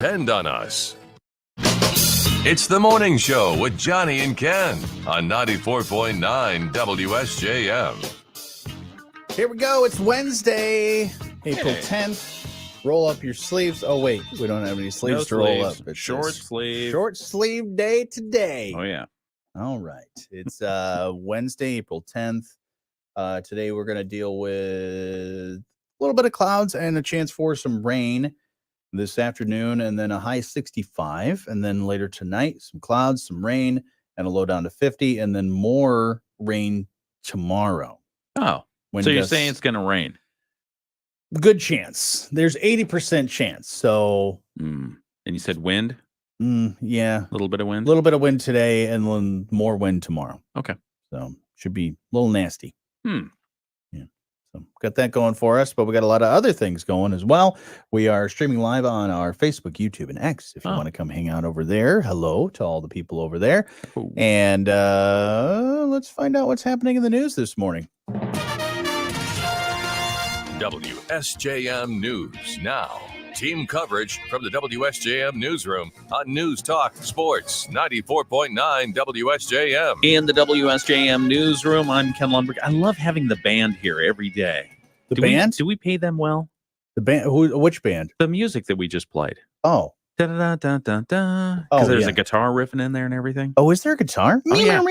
Depend on us. It's the morning show with Jonny and Ken on 94.9 WSJM. Here we go. It's Wednesday, April 10th. Roll up your sleeves. Oh, wait. We don't have any sleeves to roll up. It's short sleeve. Short sleeve day today. Oh, yeah. All right. It's Wednesday, April 10th. Today we're going to deal with a little bit of clouds and a chance for some rain this afternoon, and then a high 65. And then later tonight, some clouds, some rain, and a low down to 50, and then more rain tomorrow. Oh, so you're saying it's going to rain? Good chance. There's 80% chance. So, and you said wind? Yeah. A little bit of wind? A little bit of wind today and then more wind tomorrow. Okay. So, should be a little nasty. Yeah. So, got that going for us, but we got a lot of other things going as well. We are streaming live on our Facebook, YouTube, and X. If you want to come hang out over there, hello to all the people over there. Ooh. And let's find out what's happening in the news this morning. WSJM News Now. Team coverage from the WSJM Newsroom on News Talk Sports 94.9 WSJM. In the WSJM Newsroom, I'm Ken Lundberg. I love having the band here every day. The band? Do we pay them well? The band? Which band? The music that we just played. Oh. Da-da-da-da-da-da. Because there's a guitar riffing in there and everything. Oh, is there a guitar? Oh, yeah.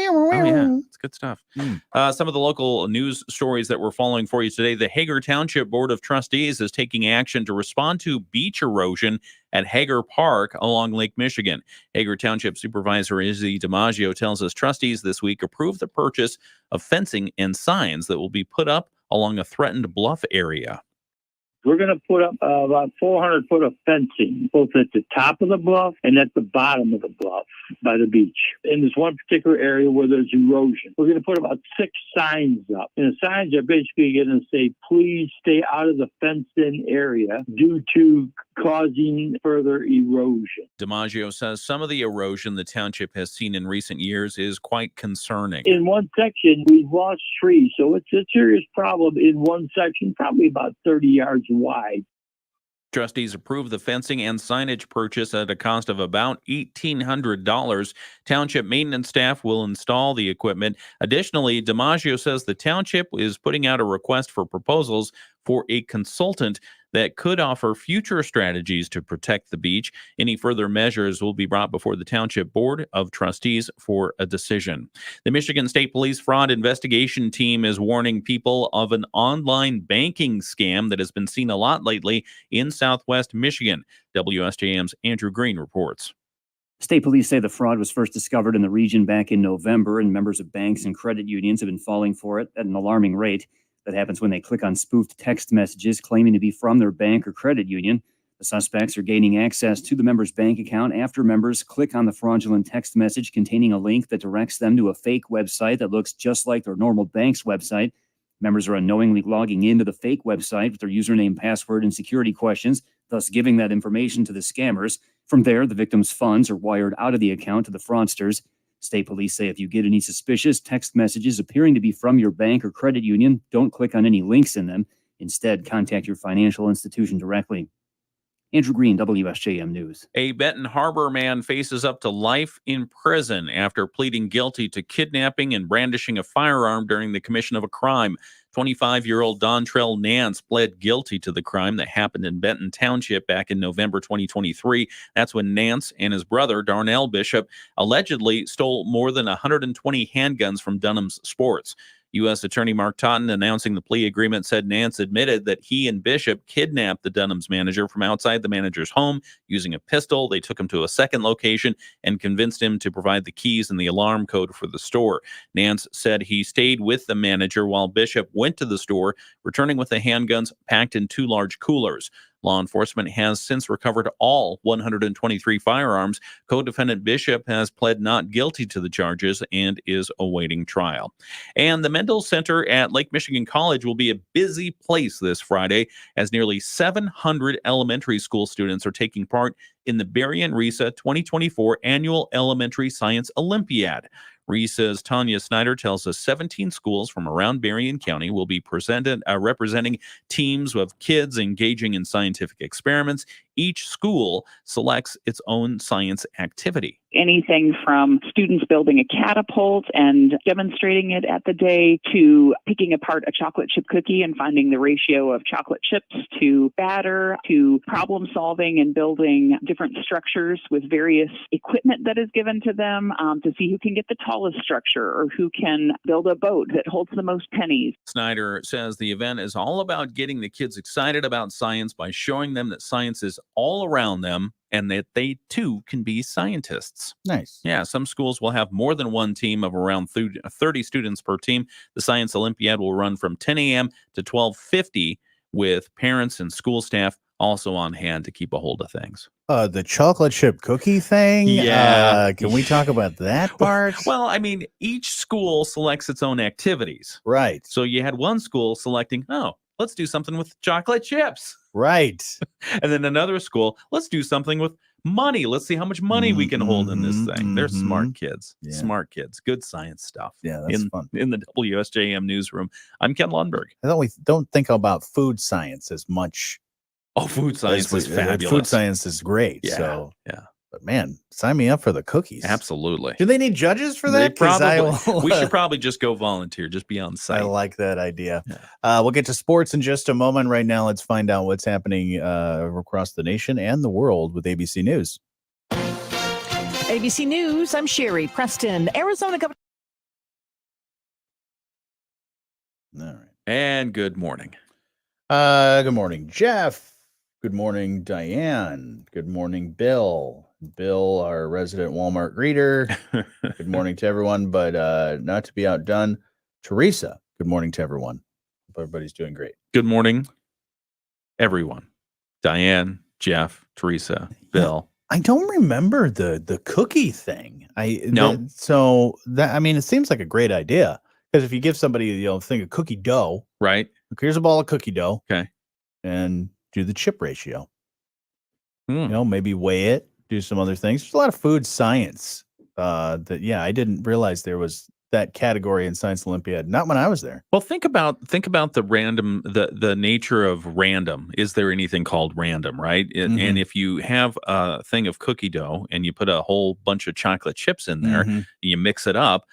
It's good stuff. Some of the local news stories that we're following for you today. The Hager Township Board of Trustees is taking action to respond to beach erosion at Hager Park along Lake Michigan. Hager Township Supervisor Izzy DiMaggio tells us trustees this week approved the purchase of fencing and signs that will be put up along a threatened bluff area. We're going to put up about 400 foot of fencing, both at the top of the bluff and at the bottom of the bluff by the beach. In this one particular area where there's erosion, we're going to put about 6 signs up. And the signs are basically going to say, please stay out of the fenced-in area due to causing further erosion. DiMaggio says some of the erosion the township has seen in recent years is quite concerning. In one section, we've lost trees, so it's a serious problem in one section, probably about 30 yards wide. Trustees approved the fencing and signage purchase at a cost of about $1,800. Township maintenance staff will install the equipment. Additionally, DiMaggio says the township is putting out a request for proposals for a consultant that could offer future strategies to protect the beach. Any further measures will be brought before the Township Board of Trustees for a decision. The Michigan State Police Fraud Investigation Team is warning people of an online banking scam that has been seen a lot lately in Southwest Michigan. WSJM's Andrew Green reports. State police say the fraud was first discovered in the region back in November, and members of banks and credit unions have been falling for it at an alarming rate. That happens when they click on spoofed text messages claiming to be from their bank or credit union. The suspects are gaining access to the member's bank account after members click on the fraudulent text message containing a link that directs them to a fake website that looks just like their normal bank's website. Members are unknowingly logging into the fake website with their username, password, and security questions, thus giving that information to the scammers. From there, the victim's funds are wired out of the account to the fraudsters. State police say if you get any suspicious text messages appearing to be from your bank or credit union, don't click on any links in them. Instead, contact your financial institution directly. Andrew Green, WSJM News. A Benton Harbor man faces up to life in prison after pleading guilty to kidnapping and brandishing a firearm during the commission of a crime. 25-year-old Dontrell Nance pled guilty to the crime that happened in Benton Township back in November 2023. That's when Nance and his brother, Darnell Bishop, allegedly stole more than 120 handguns from Dunham's Sports. U.S. Attorney Mark Totten, announcing the plea agreement, said Nance admitted that he and Bishop kidnapped the Dunham's manager from outside the manager's home using a pistol. They took him to a second location and convinced him to provide the keys and the alarm code for the store. Nance said he stayed with the manager while Bishop went to the store, returning with the handguns packed in 2 large coolers. Law enforcement has since recovered all 123 firearms. Co-defendant Bishop has pled not guilty to the charges and is awaiting trial. And the Mendel Center at Lake Michigan College will be a busy place this Friday as nearly 700 elementary school students are taking part in the Barry and Risa 2024 Annual Elementary Science Olympiad. RISA's Tanya Snyder tells us 17 schools from around Berrien County will be representing teams of kids engaging in scientific experiments. Each school selects its own science activity. Anything from students building a catapult and demonstrating it at the day, to picking apart a chocolate chip cookie and finding the ratio of chocolate chips to batter, to problem solving and building different structures with various equipment that is given to them, to see who can get the tallest structure or who can build a boat that holds the most pennies. Snyder says the event is all about getting the kids excited about science by showing them that science is all around them and that they too can be scientists. Nice. Yeah, some schools will have more than one team of around 30 students per team. The Science Olympiad will run from 10 a.m. to 12:50 with parents and school staff also on hand to keep a hold of things. The chocolate chip cookie thing? Yeah. Can we talk about that part? Well, I mean, each school selects its own activities. Right. So you had one school selecting, let's do something with chocolate chips. Right. And then another school, let's do something with money. Let's see how much money we can hold in this thing. They're smart kids. Yeah. Smart kids. Good science stuff. Yeah, that's fun. In the WSJM newsroom. I'm Ken Lundberg. I thought we don't think about food science as much. Oh, food science is fabulous. Food science is great. Yeah, So, yeah. But man, sign me up for the cookies. Absolutely. Do they need judges for that? We should probably just go volunteer, just be on site. I like that idea. Yeah. We'll get to sports in just a moment. Right now, let's find out what's happening across the nation and the world with ABC News. ABC News, I'm Sherry Preston. Arizona Governor. All right. And good morning. Good morning, Jeff. Good morning, Diane. Good morning, Bill. Bill, our resident Walmart greeter. Good morning to everyone, but not to be outdone, Teresa. Good morning to everyone. Hope everybody's doing great. Good morning, everyone. Diane, Jeff, Teresa, Bill. I don't remember the cookie thing. No. It seems like a great idea, because if you give somebody a thing of cookie dough, Right? here's a ball of cookie dough, Okay. and do the chip ratio. Hmm. Maybe weigh it, do some other things. There's a lot of food science I didn't realize there was that category in Science Olympiad. Not when I was there. Well, think about the random, the nature of random. Is there anything called random, right? And if you have a thing of cookie dough and you put a whole bunch of chocolate chips in there, and you mix it up,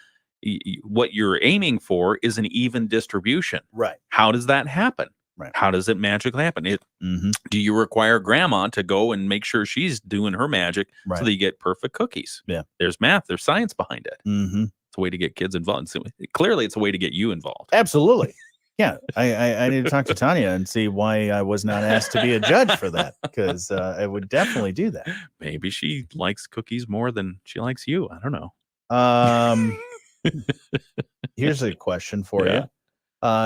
what you're aiming for is an even distribution. Right. How does that happen? Right. How does it magically happen? Do you require grandma to go and make sure she's doing her magic so that you get perfect cookies? Yeah. There's math, there's science behind it. Mm-hmm. It's a way to get kids involved. So clearly, it's a way to get you involved. Absolutely. Yeah. I need to talk to Tanya and see why I was not asked to be a judge for that, because I would definitely do that. Maybe she likes cookies more than she likes you. I don't know. Here's a question for you.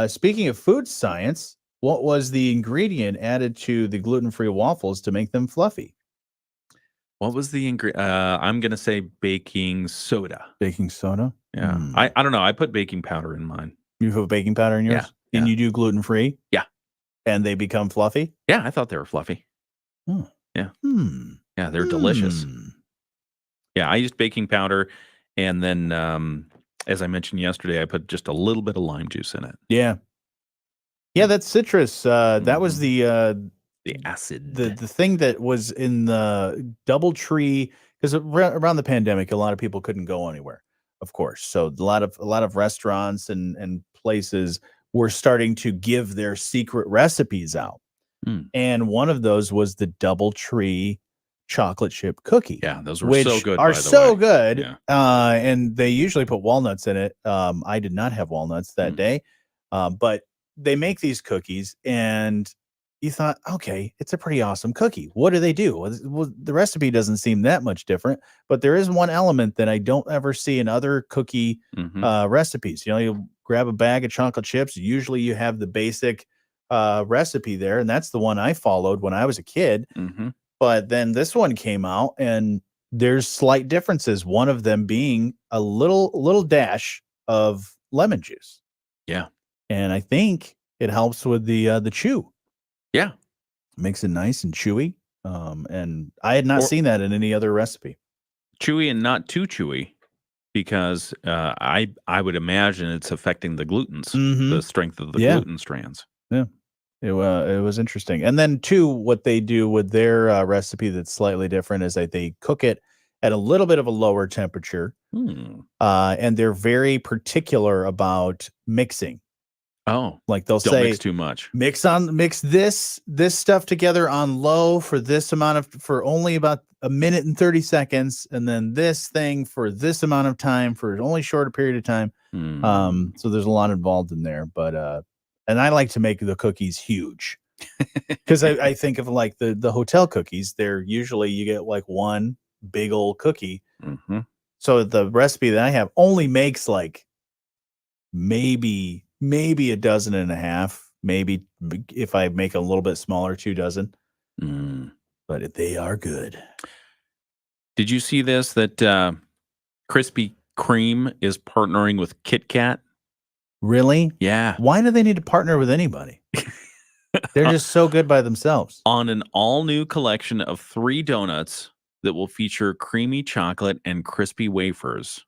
Speaking of food science, what was the ingredient added to the gluten-free waffles to make them fluffy? What was the ingredient? I'm going to say baking soda. Baking soda? Yeah. I don't know. I put baking powder in mine. You put baking powder in yours? Yeah. And you do gluten-free? Yeah. And they become fluffy? Yeah, I thought they were fluffy. Oh. Yeah. Yeah, they're Hmm. delicious. Yeah, I used baking powder, and then, as I mentioned yesterday, I put just a little bit of lime juice in it. Yeah. Yeah, that's citrus. That was the acid. the thing that was in the DoubleTree, because around the pandemic, a lot of people couldn't go anywhere, of course. So a lot of restaurants and places were starting to give their secret recipes out, and one of those was the DoubleTree chocolate chip cookie. Yeah, those were which so good. Are by the so way. good. Yeah. And they usually put walnuts in it. I did not have walnuts that day, but they make these cookies, and you thought, okay, it's a pretty awesome cookie. What do they do? Well, the recipe doesn't seem that much different, but there is one element that I don't ever see in other cookie recipes. You grab a bag of chocolate chips. Usually you have the basic recipe there, and that's the one I followed when I was a kid. But then this one came out, and there's slight differences. One of them being a little dash of lemon juice. Yeah. And I think it helps with the chew. Yeah. Makes it nice and chewy. And I had not seen that in any other recipe. Chewy and not too chewy, because I would imagine it's affecting the glutens, Mhm. the strength of the Yeah. gluten strands. It was interesting. And then two, what they do with their recipe that's slightly different is that they cook it at a little bit of a lower temperature, and they're very particular about mixing. Oh, Like they'll don't say, mix too much. mix this stuff together on low for this amount for only about a minute and 30 seconds, and then this thing for this amount of time for only shorter period of time. So there's a lot involved in there, but and I like to make the cookies huge because I think of like the hotel cookies. They're usually you get like one big old cookie. So the recipe that I have only makes like maybe a dozen and a half, maybe if I make a little bit smaller, 2 dozen. But they are good. Did you see this, that Krispy Kreme is partnering with Kit Kat? Really? Yeah. Why do they need to partner with anybody? They're just so good by themselves. On an all-new collection of 3 donuts that will feature creamy chocolate and crispy wafers.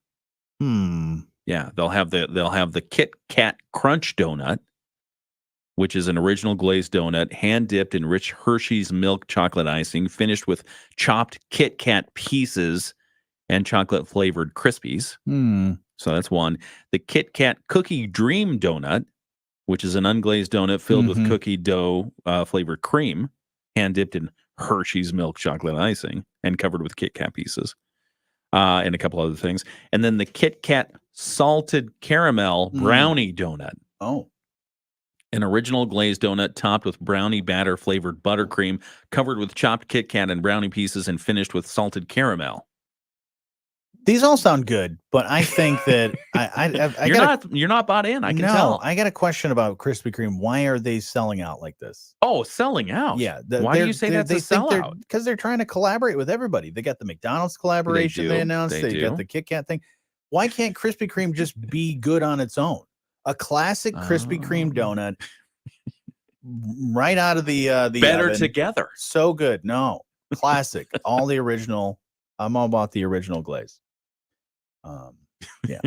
Yeah, they'll have the Kit Kat Crunch donut, which is an original glazed donut, hand-dipped in rich Hershey's milk chocolate icing, finished with chopped Kit Kat pieces and chocolate-flavored Krispies. So that's one. The Kit Kat Cookie Dream Donut, which is an unglazed donut filled with cookie dough flavored cream, hand-dipped in Hershey's milk chocolate icing and covered with Kit Kat pieces, and a couple other things. And then the Kit Kat Salted Caramel Brownie Donut. Oh. An original glazed donut topped with brownie batter flavored buttercream, covered with chopped Kit Kat and brownie pieces, and finished with salted caramel. These all sound good, but I think that you're not bought in. I can tell. I got a question about Krispy Kreme. Why are they selling out like this? Oh, selling out. Yeah. Why do you say that's a sellout? Because they're trying to collaborate with everybody. They got the McDonald's collaboration they announced. They got the Kit Kat thing. Why can't Krispy Kreme just be good on its own? A classic Krispy Kreme donut, right out of the better oven. Together. So good. No, classic. All the original. I'm all about the original glaze. Yeah,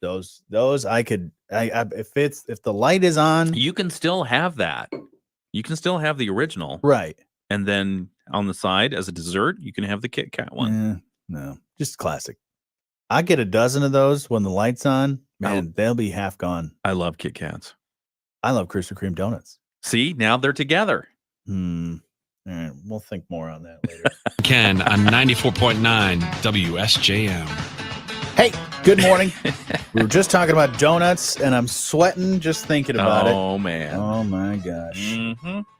those I could. If the light is on, you can still have that. You can still have the original, right? And then on the side as a dessert, you can have the Kit Kat one. No, just classic. I get a dozen of those when the light's on. Man, they'll be half gone. I love Kit Kats. I love Krispy Kreme donuts. See, now they're together. All right, we'll think more on that later. Ken on 94.9 WSJM. Hey, good morning. We were just talking about donuts, and I'm sweating just thinking about it. Oh, man. Oh, my gosh.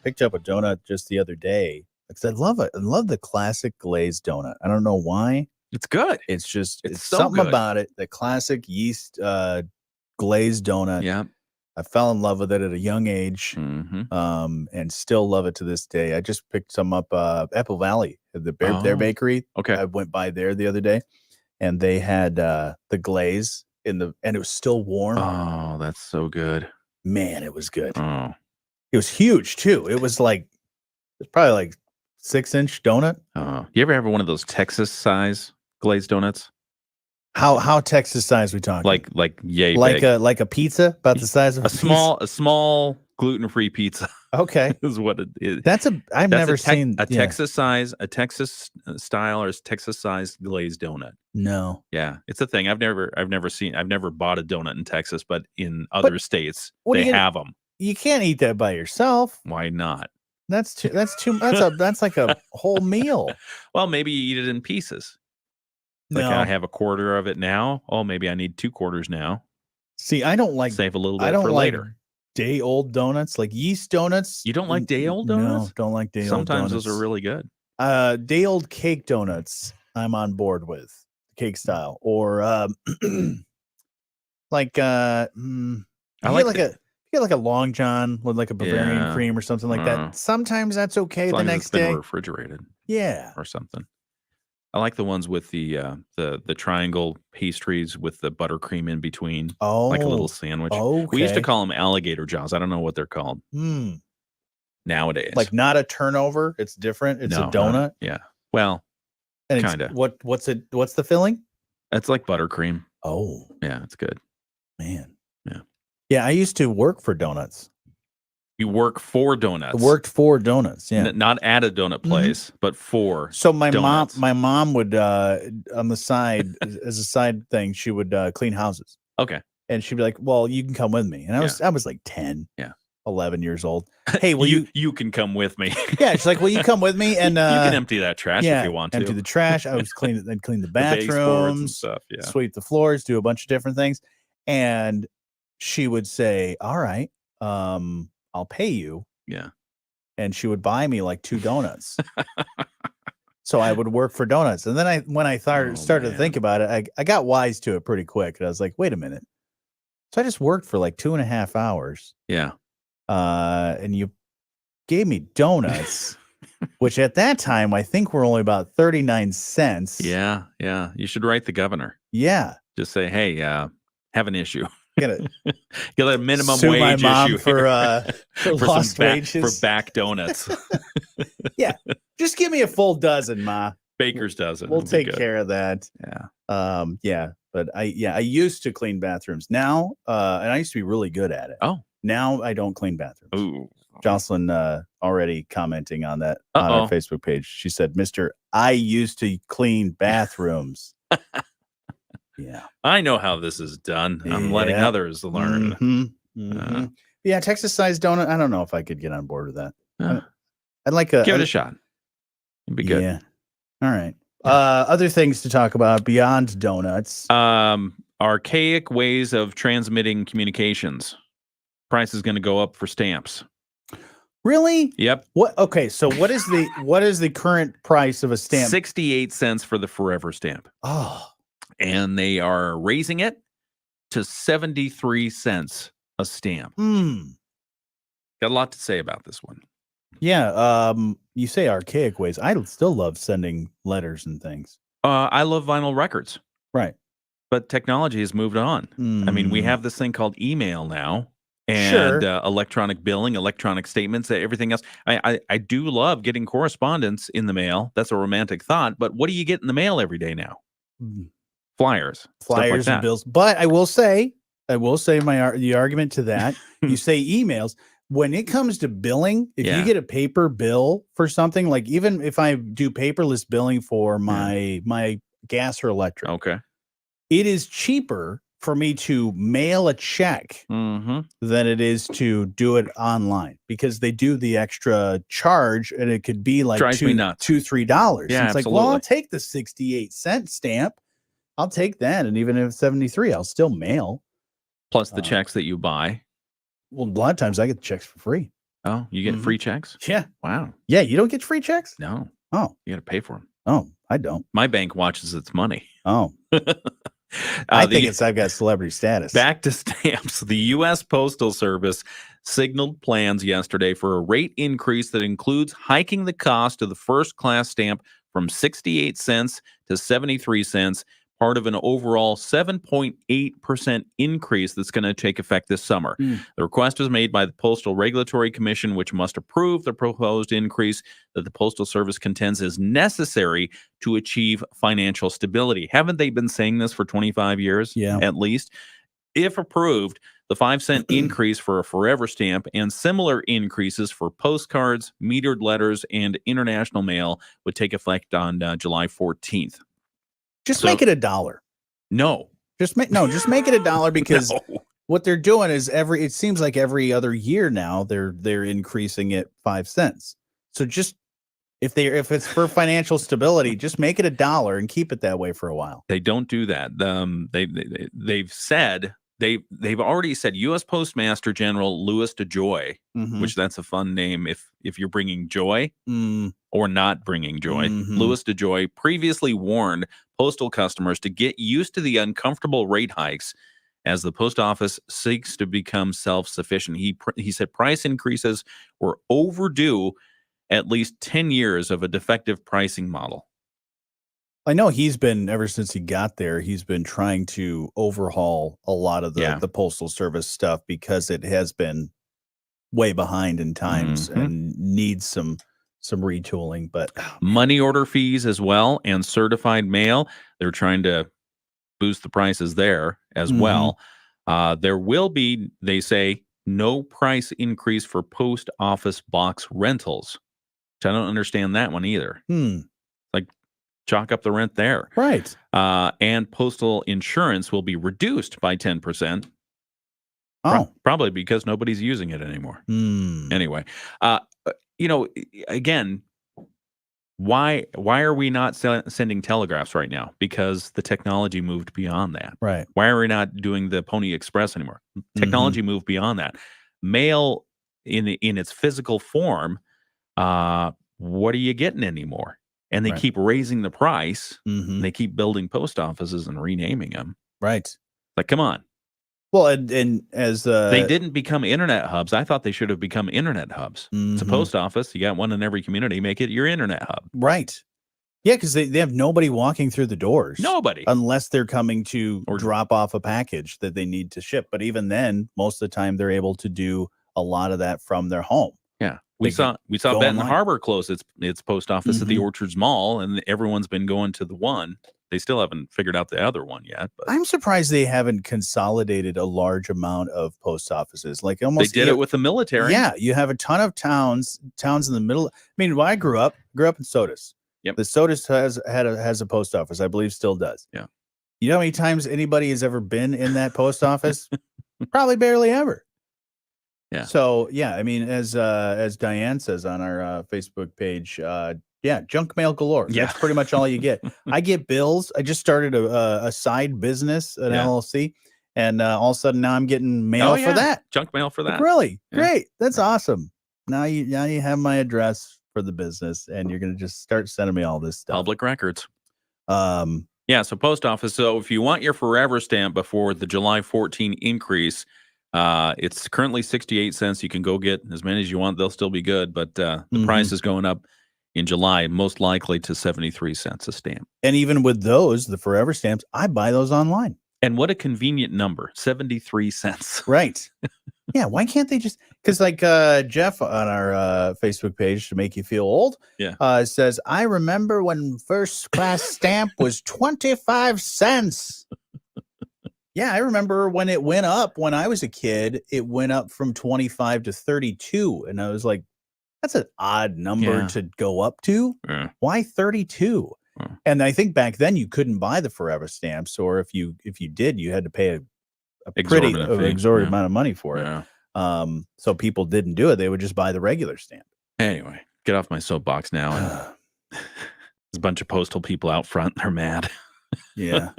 Picked up a donut just the other day. Because I love it. I love the classic glazed donut. I don't know why. It's good. It's just it's so something good about it. The classic yeast glazed donut. Yeah. I fell in love with it at a young age, and still love it to this day. I just picked some up Apple Valley, their bakery. Okay. I went by there the other day, and they had the glaze and it was still warm. Oh, that's so good. Man, it was good. Oh. It was huge too. It was probably like 6-inch donut. You ever have one of those Texas size glazed donuts? How Texas size we talking? Like yay like big. a pizza about the size of a small gluten-free pizza. Okay, is what it is. I've never seen a Texas size, a Texas style or a Texas size glazed donut. No. Yeah, it's a thing. I've never bought a donut in Texas, but in other states they have them. You can't eat that by yourself. Why not? That's like a whole meal. Well, maybe you eat it in pieces. Like No. I have a quarter of it now. Oh, maybe I need 2 quarters now. See, I don't like save a little bit I don't for like later. Day old donuts, like yeast donuts. You don't like day old donuts? No, don't like day old donuts. Sometimes those are really good. Day old cake donuts, I'm on board with cake style, or like I like a Long John with like a Bavarian cream or something like that. Sometimes that's okay. As long the as next it's been day, refrigerated, yeah, or something. I like the ones with the triangle pastries with the buttercream in between, like a little sandwich. Okay. We used to call them alligator jaws. I don't know what they're called nowadays. Like not a turnover. It's different. It's a donut. Yeah. Well, kind of. What's the filling? It's like buttercream. Oh, Yeah, it's good. man. Yeah. Yeah, I used to work for donuts. You work for donuts. I worked for donuts, yeah. Not at a donut place, but for So my donuts. mom would on the side as a side thing, she would clean houses. Okay. And she'd be like, "Well, you can come with me." And I was like 10, 11 years old. Hey, will you can come with me. Yeah, she's like, "Will you come with me?" And you can empty that trash if you want to. Empty the trash. I was I'd clean the baseboards and bathrooms, stuff, yeah. sweep the floors, do a bunch of different things. And she would say, "All right, I'll pay you." Yeah. And she would buy me like 2 donuts. So I would work for donuts. And then when I started to think about it, I got wise to it pretty quick. And I was like, wait a minute. So I just worked for like 2.5 hours. Yeah. And you gave me donuts, which at that time I think were only about 39 cents. Yeah. Yeah. You should write the governor. Yeah. Just say, hey, have an an Get a minimum sue wage my mom issue for lost wages. For back donuts. Yeah. Just give me a full dozen, Ma. Baker's dozen. We'll take care of that. Yeah. Yeah. But I used to clean bathrooms. Now, and I used to be really good at it. Oh. Now I don't clean bathrooms. Ooh. Jocelyn already commenting on that on our Facebook page. She said, "Mr. I used to clean bathrooms." Yeah. I know how this is done. I'm letting others learn. Yeah, Texas sized donut. I don't know if I could get on board with that. I'd like give it a shot. It'd be good. Yeah. All right. Other things to talk about beyond donuts. Archaic ways of transmitting communications. Price is going to go up for stamps. Really? Yep. What? Okay. So what is the current price of a stamp? 68 cents for the forever stamp. Oh. And they are raising it to 73 cents a stamp. Got a lot to say about this one. Yeah. You say archaic ways. I still love sending letters and things. I love vinyl records. Right. But technology has moved on. I mean, we have this thing called email now. And electronic billing, electronic statements, everything else. I do love getting correspondence in the mail. That's a romantic thought. But what do you get in the mail every day now? Flyers like and bills. But I will say the argument to that. You say emails. When it comes to billing, if you get a paper bill for something, like even if I do paperless billing for my gas or electric, okay, it is cheaper for me to mail a check than it is to do it online, because they do the extra charge, and it could be like $2-3. Yeah, it's like, well, I'll take the 68-cent stamp. I'll take that. And even if it's 73, I'll still mail. Plus the checks that you buy. Well, a lot of times I get the checks for free. Oh, you get free checks? Yeah. Wow. Yeah. You don't get free checks? No. Oh, you got to pay for them. Oh, I don't. My bank watches its money. Oh, I think I've got celebrity status. Back to stamps. The U.S. Postal Service signaled plans yesterday for a rate increase that includes hiking the cost of the first class stamp from 68 cents to 73 cents, part of an overall 7.8% increase that's going to take effect this summer. The request was made by the Postal Regulatory Commission, which must approve the proposed increase that the Postal Service contends is necessary to achieve financial stability. Haven't they been saying this for 25 years at least? If approved, the 5-cent increase for a forever stamp and similar increases for postcards, metered letters, and international mail would take effect on July 14th. Just make it $1. No. Just make it $1, because what they're doing is it seems like every other year now they're increasing it 5 cents. So just if it's for financial stability, just make it $1 and keep it that way for a while. They don't do that. They've said they've already said U.S. Postmaster General Louis DeJoy, which that's a fun name if you're bringing joy or not bringing joy. Louis DeJoy previously warned postal customers to get used to the uncomfortable rate hikes as the post office seeks to become self-sufficient. He said price increases were overdue at least 10 years of a defective pricing model. I know he's been, ever since he got there, he's been trying to overhaul a lot of the Postal Service stuff, because it has been way behind in times and needs some retooling. But money order fees as well, and certified mail. They're trying to boost the prices there as Mhm. well. There will be, they say, no price increase for post office box rentals. Which I don't understand that one either. Like, chalk up the rent there. Right. And postal insurance will be reduced by 10%. Oh. Probably because nobody's using it anymore. Anyway, again, why are we not sending telegraphs right now? Because the technology moved beyond that. Right. Why are we not doing the Pony Express anymore? Technology moved beyond that. Mail in its physical form, what are you getting anymore? And they Right. keep raising the price. Mhm. They keep building post offices and renaming them. Right. Like, come on. Well, and as They didn't become internet hubs. I thought they should have become internet hubs. It's a post office. You got one in every community. Make it your internet hub. Right. Yeah, because they have nobody walking through the doors. Nobody. Unless they're coming to drop off a package that they need to ship. But even then, most of the time, they're able to do a lot of that from their home. Yeah. We saw go Benton online. Harbor close its post office at the Orchards Mall, and everyone's been going to the one. They still haven't figured out the other one yet. But I'm surprised they haven't consolidated a large amount of post offices. Like almost they did it with the military. Yeah, you have a ton of towns in the middle. I mean, when I grew up in Sodas. Yep. The Sodas has a post office, I believe still does. Yeah. You know how many times anybody has ever been in that post office? Probably barely ever. Yeah. So yeah, I mean, as Diane says on our Facebook page, junk mail galore. Yeah. That's pretty much all you get. I get bills. I just started a side business, an LLC, and all of a sudden now I'm getting mail for that. Junk mail for that. Like, really? Yeah. Great. That's awesome. Now you have my address for the business, and you're gonna just start sending me all this stuff. Public records. Yeah. So post office. So if you want your forever stamp before the July 14 increase, it's currently 68 cents. You can go get as many as you want. They'll still be good, but the price is going up in July, most likely to 73 cents a stamp. And even with those, the forever stamps, I buy those online. And what a convenient number, 73 cents. Right. Yeah. Why can't they just, because like Jeff on our Facebook page, to make you feel old, says, I remember when first class stamp was 25 cents. Yeah, I remember when it went up when I was a kid, it went up from 25 to 32. And I was like, that's an odd number to go up to. Yeah. Why 32? And I think back then you couldn't buy the forever stamps, or if you did, you had to pay a pretty exorbitant amount of money for it. So people didn't do it. They would just buy the regular stamp. Anyway, get off my soapbox now. And there's a bunch of postal people out front. They're mad. Yeah.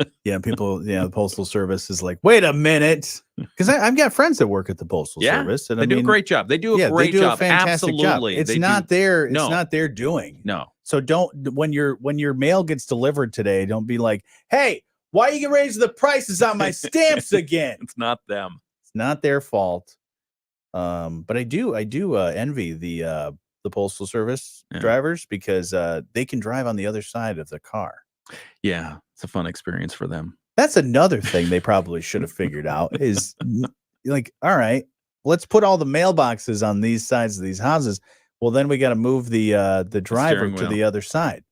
People, the Postal Service is like, wait a minute. Because I've got friends that work at the Postal Service. And they do a great job. They do a great job. A fantastic Absolutely. job. It's not their doing. No. So when your mail gets delivered today, don't be like, hey, why are you raising the prices on my stamps again? It's not them. It's not their fault. But I do envy the Postal Service drivers, because they can drive on the other side of the car. Yeah, it's a fun experience for them. That's another thing they probably should have figured out is like, all right, let's put all the mailboxes on these sides of these houses. Well, then we got to move the driver to the other side.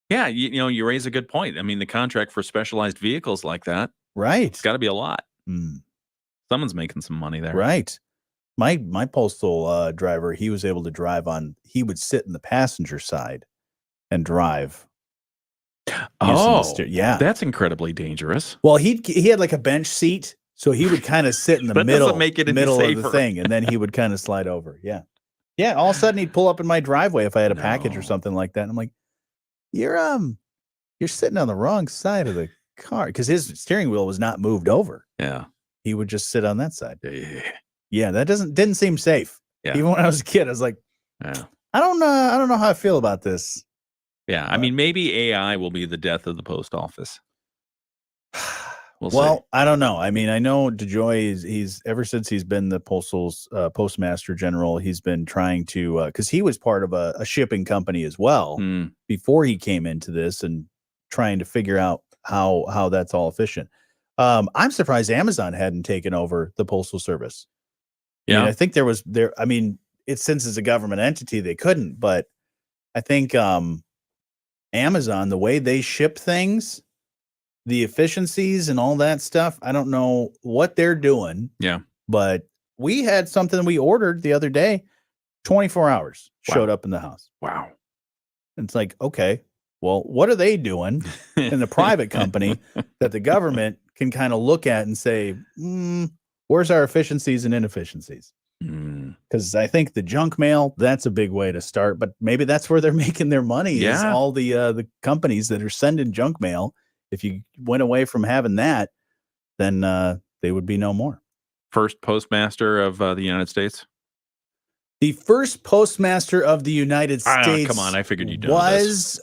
Yeah, you raise a good point. I mean, the contract for specialized vehicles like that, right? It's got to be a lot. Someone's making some money there, right? My postal driver, he was able to drive on. He would sit in the passenger side and drive. Yeah, that's incredibly dangerous. Well, he had like a bench seat, so he would kind of sit in the middle of the thing, and then he would kind of slide over. Yeah. All of a sudden, he'd pull up in my driveway if I had a package or something like that. And I'm like, you're sitting on the wrong side of the car, because his steering wheel was not moved over. Yeah, he would just sit on that side. Yeah, that didn't seem safe. Yeah. Even when I was a kid, I was like, I don't know how I feel about this. Yeah, I mean, maybe AI will be the death of the post office. We'll see. I don't know. I mean, I know DeJoy he's ever since he's been the postal's postmaster general, he's been trying to because he was part of a shipping company as well before he came into this, and trying to figure out how that's all efficient. I'm surprised Amazon hadn't taken over the Postal Service. Yeah, I mean, I think I mean, since it's a government entity, they couldn't, but I think Amazon, the way they ship things, the efficiencies and all that stuff, I don't know what they're doing. Yeah. But we had something we ordered the other day, 24 hours showed up in the house. Wow. It's like, okay, well, what are they doing in the private company that the government can kind of look at and say, where's our efficiencies and inefficiencies? Because I think the junk mail, that's a big way to start, but maybe that's where they're making their money is all the companies that are sending junk mail. If you went away from having that, then they would be no more. First postmaster of the United States? The first postmaster of the United States. Come on, I figured you'd know was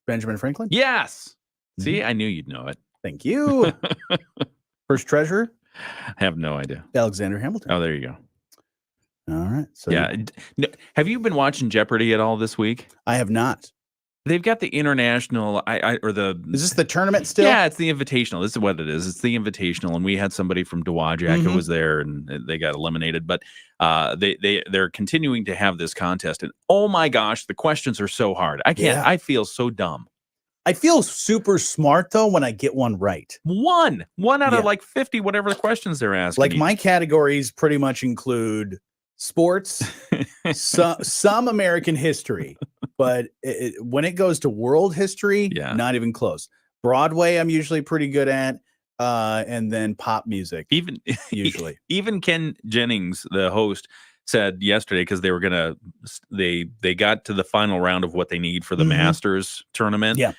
Benjamin Franklin. Yes. See, I knew you'd know it. Thank you. First treasurer? I have no idea. Alexander Hamilton. Oh, there you go. All right. So yeah. Have you been watching Jeopardy at all this week? I have not. They've got the international, Is this the tournament still? Yeah, it's the invitational. This is what it is. It's the invitational, and we had somebody from Dowagiac who was there, and they got eliminated. But they're continuing to have this contest, and oh my gosh, the questions are so hard. I can't. I feel so dumb. I feel super smart though when I get one right. One out of like 50, whatever the questions they're asking. Like my categories pretty much include sports, some American history, but when it goes to world history, not even close. Broadway, I'm usually pretty good at, and then pop music, usually. Even Ken Jennings, the host, said yesterday because they were they got to the final round of what they need for the Masters tournament. Yeah.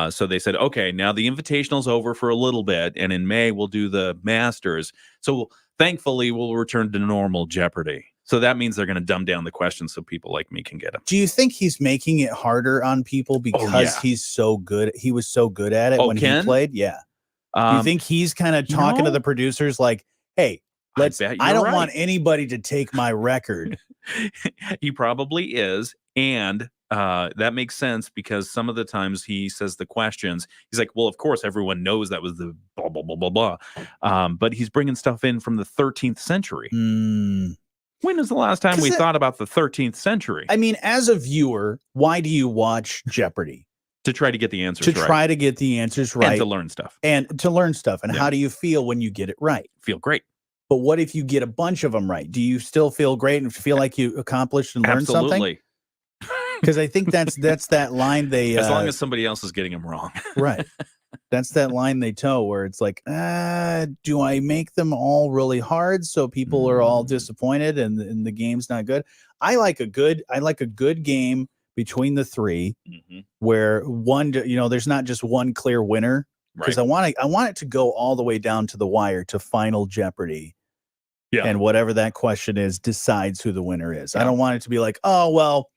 So they said, okay, now the invitational's over for a little bit, and in May we'll do the Masters. So thankfully we'll return to normal Jeopardy. So that means they're going to dumb down the questions so people like me can get them. Do you think he's making it harder on people because he's so good? He was so good at it when he played. Yeah. Do you think he's kind of talking to the producers like, hey, I don't want anybody to take my record. He probably is. And that makes sense because some of the times he says the questions, he's like, well, of course, everyone knows that was the blah, blah, blah, blah, blah. But he's bringing stuff in from the 13th century. When was the last time we thought about the 13th century? I mean, as a viewer, why do you watch Jeopardy? To try to get the answers right. To try to get the answers right. And to learn stuff. And how do you feel when you get it right? Feel great. But what if you get a bunch of them right? Do you still feel great and feel like you accomplished and learned something? Because I think that's that line they... as long as somebody else is getting them wrong. Right. That's that line they toe where it's like, do I make them all really hard so people are all disappointed and the game's not good? I like a good game between the three where one, there's not just one clear winner, because I want it to go all the way down to the wire to Final Jeopardy. Yeah. And whatever that question is decides who the winner is. I don't want it to be like, oh, well,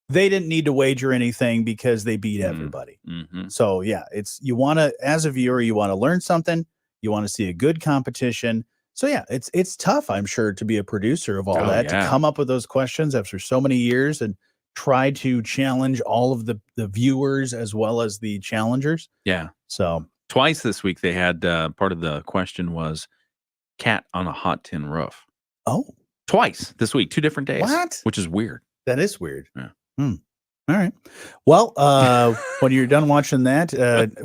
they didn't need to wager anything because they beat everybody. So yeah, you want to, as a viewer, you want to learn something. You want to see a good competition. So yeah, it's tough, I'm sure, to be a producer of all that, to come up with those questions after so many years and try to challenge all of the viewers as well as the challengers. Yeah. So twice this week they had part of the question was cat on a hot tin roof. Oh, twice this week, 2 different days. What? Which is weird. That is weird. Yeah. All right. Well, when you're done watching that,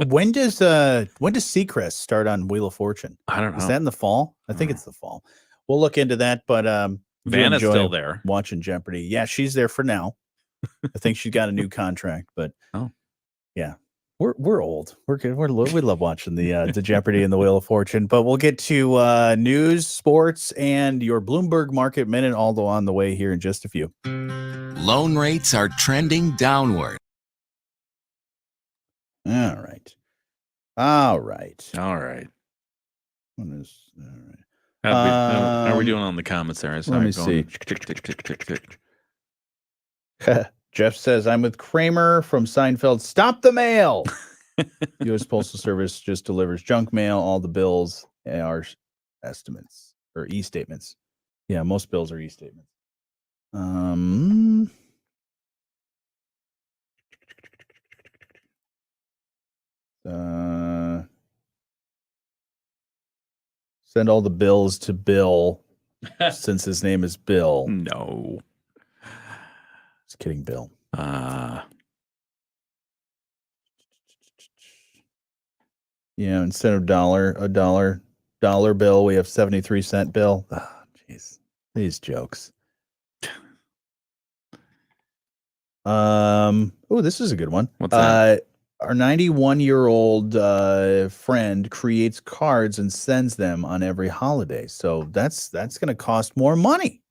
when does Seacrest start on Wheel of Fortune? I don't know. Is that in the fall? I think it's the fall. We'll look into that. But Vanna's still there watching Jeopardy. Yeah, she's there for now. I think she's got a new contract. But yeah, we're old. We love watching the Jeopardy and the Wheel of Fortune. But we'll get to news, sports, and your Bloomberg Market Minute all on the way here in just a few. Loan rates are trending downward. All right. What is all right? How are we doing on the comments there? Let me see. Jeff says, I'm with Kramer from Seinfeld. Stop the mail. U.S. Postal Service just delivers junk mail. All the bills are estimates or e-statements. Yeah, most bills are e-statements. Send all the bills to Bill since his name is Bill. No. Just kidding, Bill. Instead of dollar bill, we have 73-cent bill. Oh, jeez, these jokes. Oh, this is a good one. What's that? Our 91-year-old friend creates cards and sends them on every holiday. So that's going to cost more money.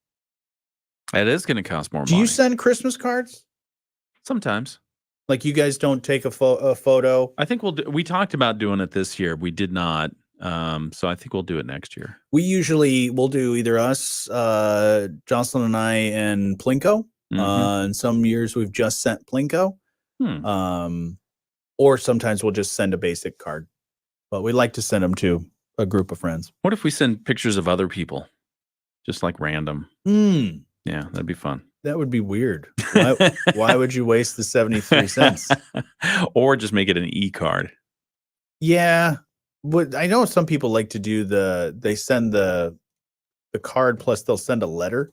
It is going to cost more money. Do you send Christmas cards? Sometimes. Like you guys don't take a photo? I think we talked about doing it this year. We did not. So I think we'll do it next year. We'll do either us, Jocelyn and I, and Plinko. And some years we've just sent Plinko. Or sometimes we'll just send a basic card. But we like to send them to a group of friends. What if we send pictures of other people? Just like random. Yeah, that'd be fun. That would be weird. Why would you waste the 73 cents? Or just make it an e-card. Yeah. But I know some people like to do they send the card plus they'll send a letter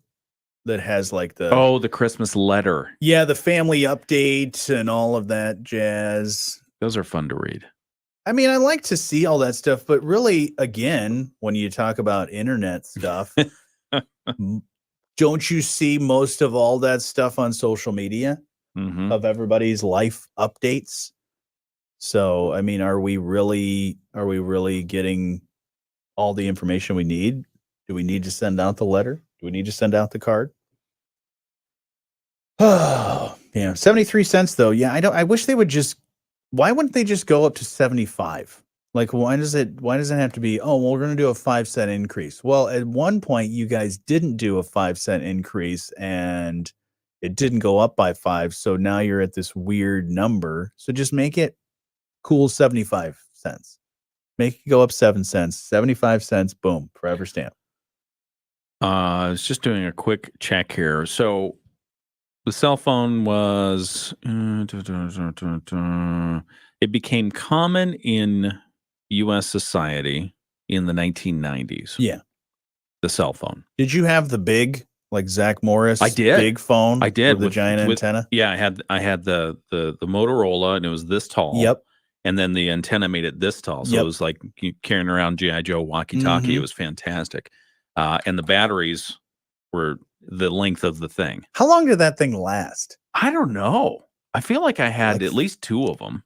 that has like the Christmas letter. Yeah, the family update and all of that jazz. Those are fun to read. I mean, I like to see all that stuff, but really, again, when you talk about internet stuff, don't you see most of all that stuff on social media of everybody's life updates? So, I mean, are we really getting all the information we need? Do we need to send out the letter? Do we need to send out the card? Oh, yeah. 73 cents though. Yeah, I wish they would why wouldn't they just go up to 75? Like, why does it have to be, we're going to do a 5-cent increase? Well, at one point you guys didn't do a 5-cent increase and it didn't go up by 5. So now you're at this weird number. So just make it cool 75 cents. Make it go up 7 cents, 75 cents, boom, forever stamp. I was just doing a quick check here. So the cell phone was, it became common in U.S. society in the 1990s. Yeah. The cell phone. Did you have the big, like Zach Morris? I did. Big phone? I did. With the giant antenna? Yeah, I had the Motorola, and it was this tall. Yep. And then the antenna made it this tall. So it was like carrying around G.I. Joe walkie-talkie. It was fantastic. And the batteries were the length of the thing. How long did that thing last? I don't know. I feel like I had at least 2 of them.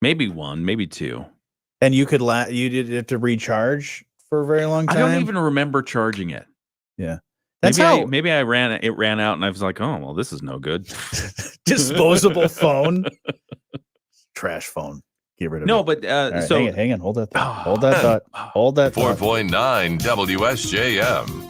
Maybe 1, maybe 2. And you did have to recharge for a very long time? I don't even remember charging it. Yeah. Maybe it ran out and I was like, oh, well, this is no good. Disposable phone. Trash phone. Get rid of it. No, but right, so hang on. Hold that thought. Hold that thought. Hold that thought. 4.9 WSJM.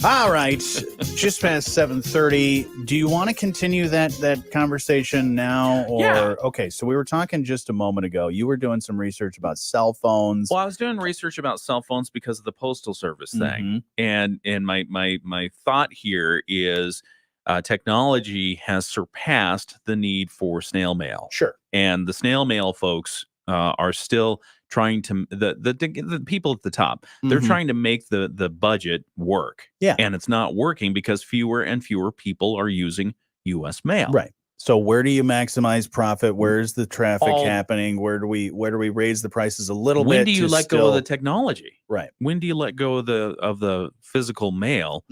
All right. Just past 7:30. Do you want to continue that conversation now? Or Yeah. Okay, so we were talking just a moment ago. You were doing some research about cell phones. Well, I was doing research about cell phones because of the Postal Service thing. And my thought here is technology has surpassed the need for snail mail. Sure. And the snail mail folks are still trying to the people at the top. They're trying to make the budget work. Yeah. And it's not working because fewer and fewer people are using U.S. mail. Right. So where do you maximize profit? Where's the traffic happening? Where do we raise the prices a little bit? When do you let go of the technology? Right. When do you let go of the physical mail?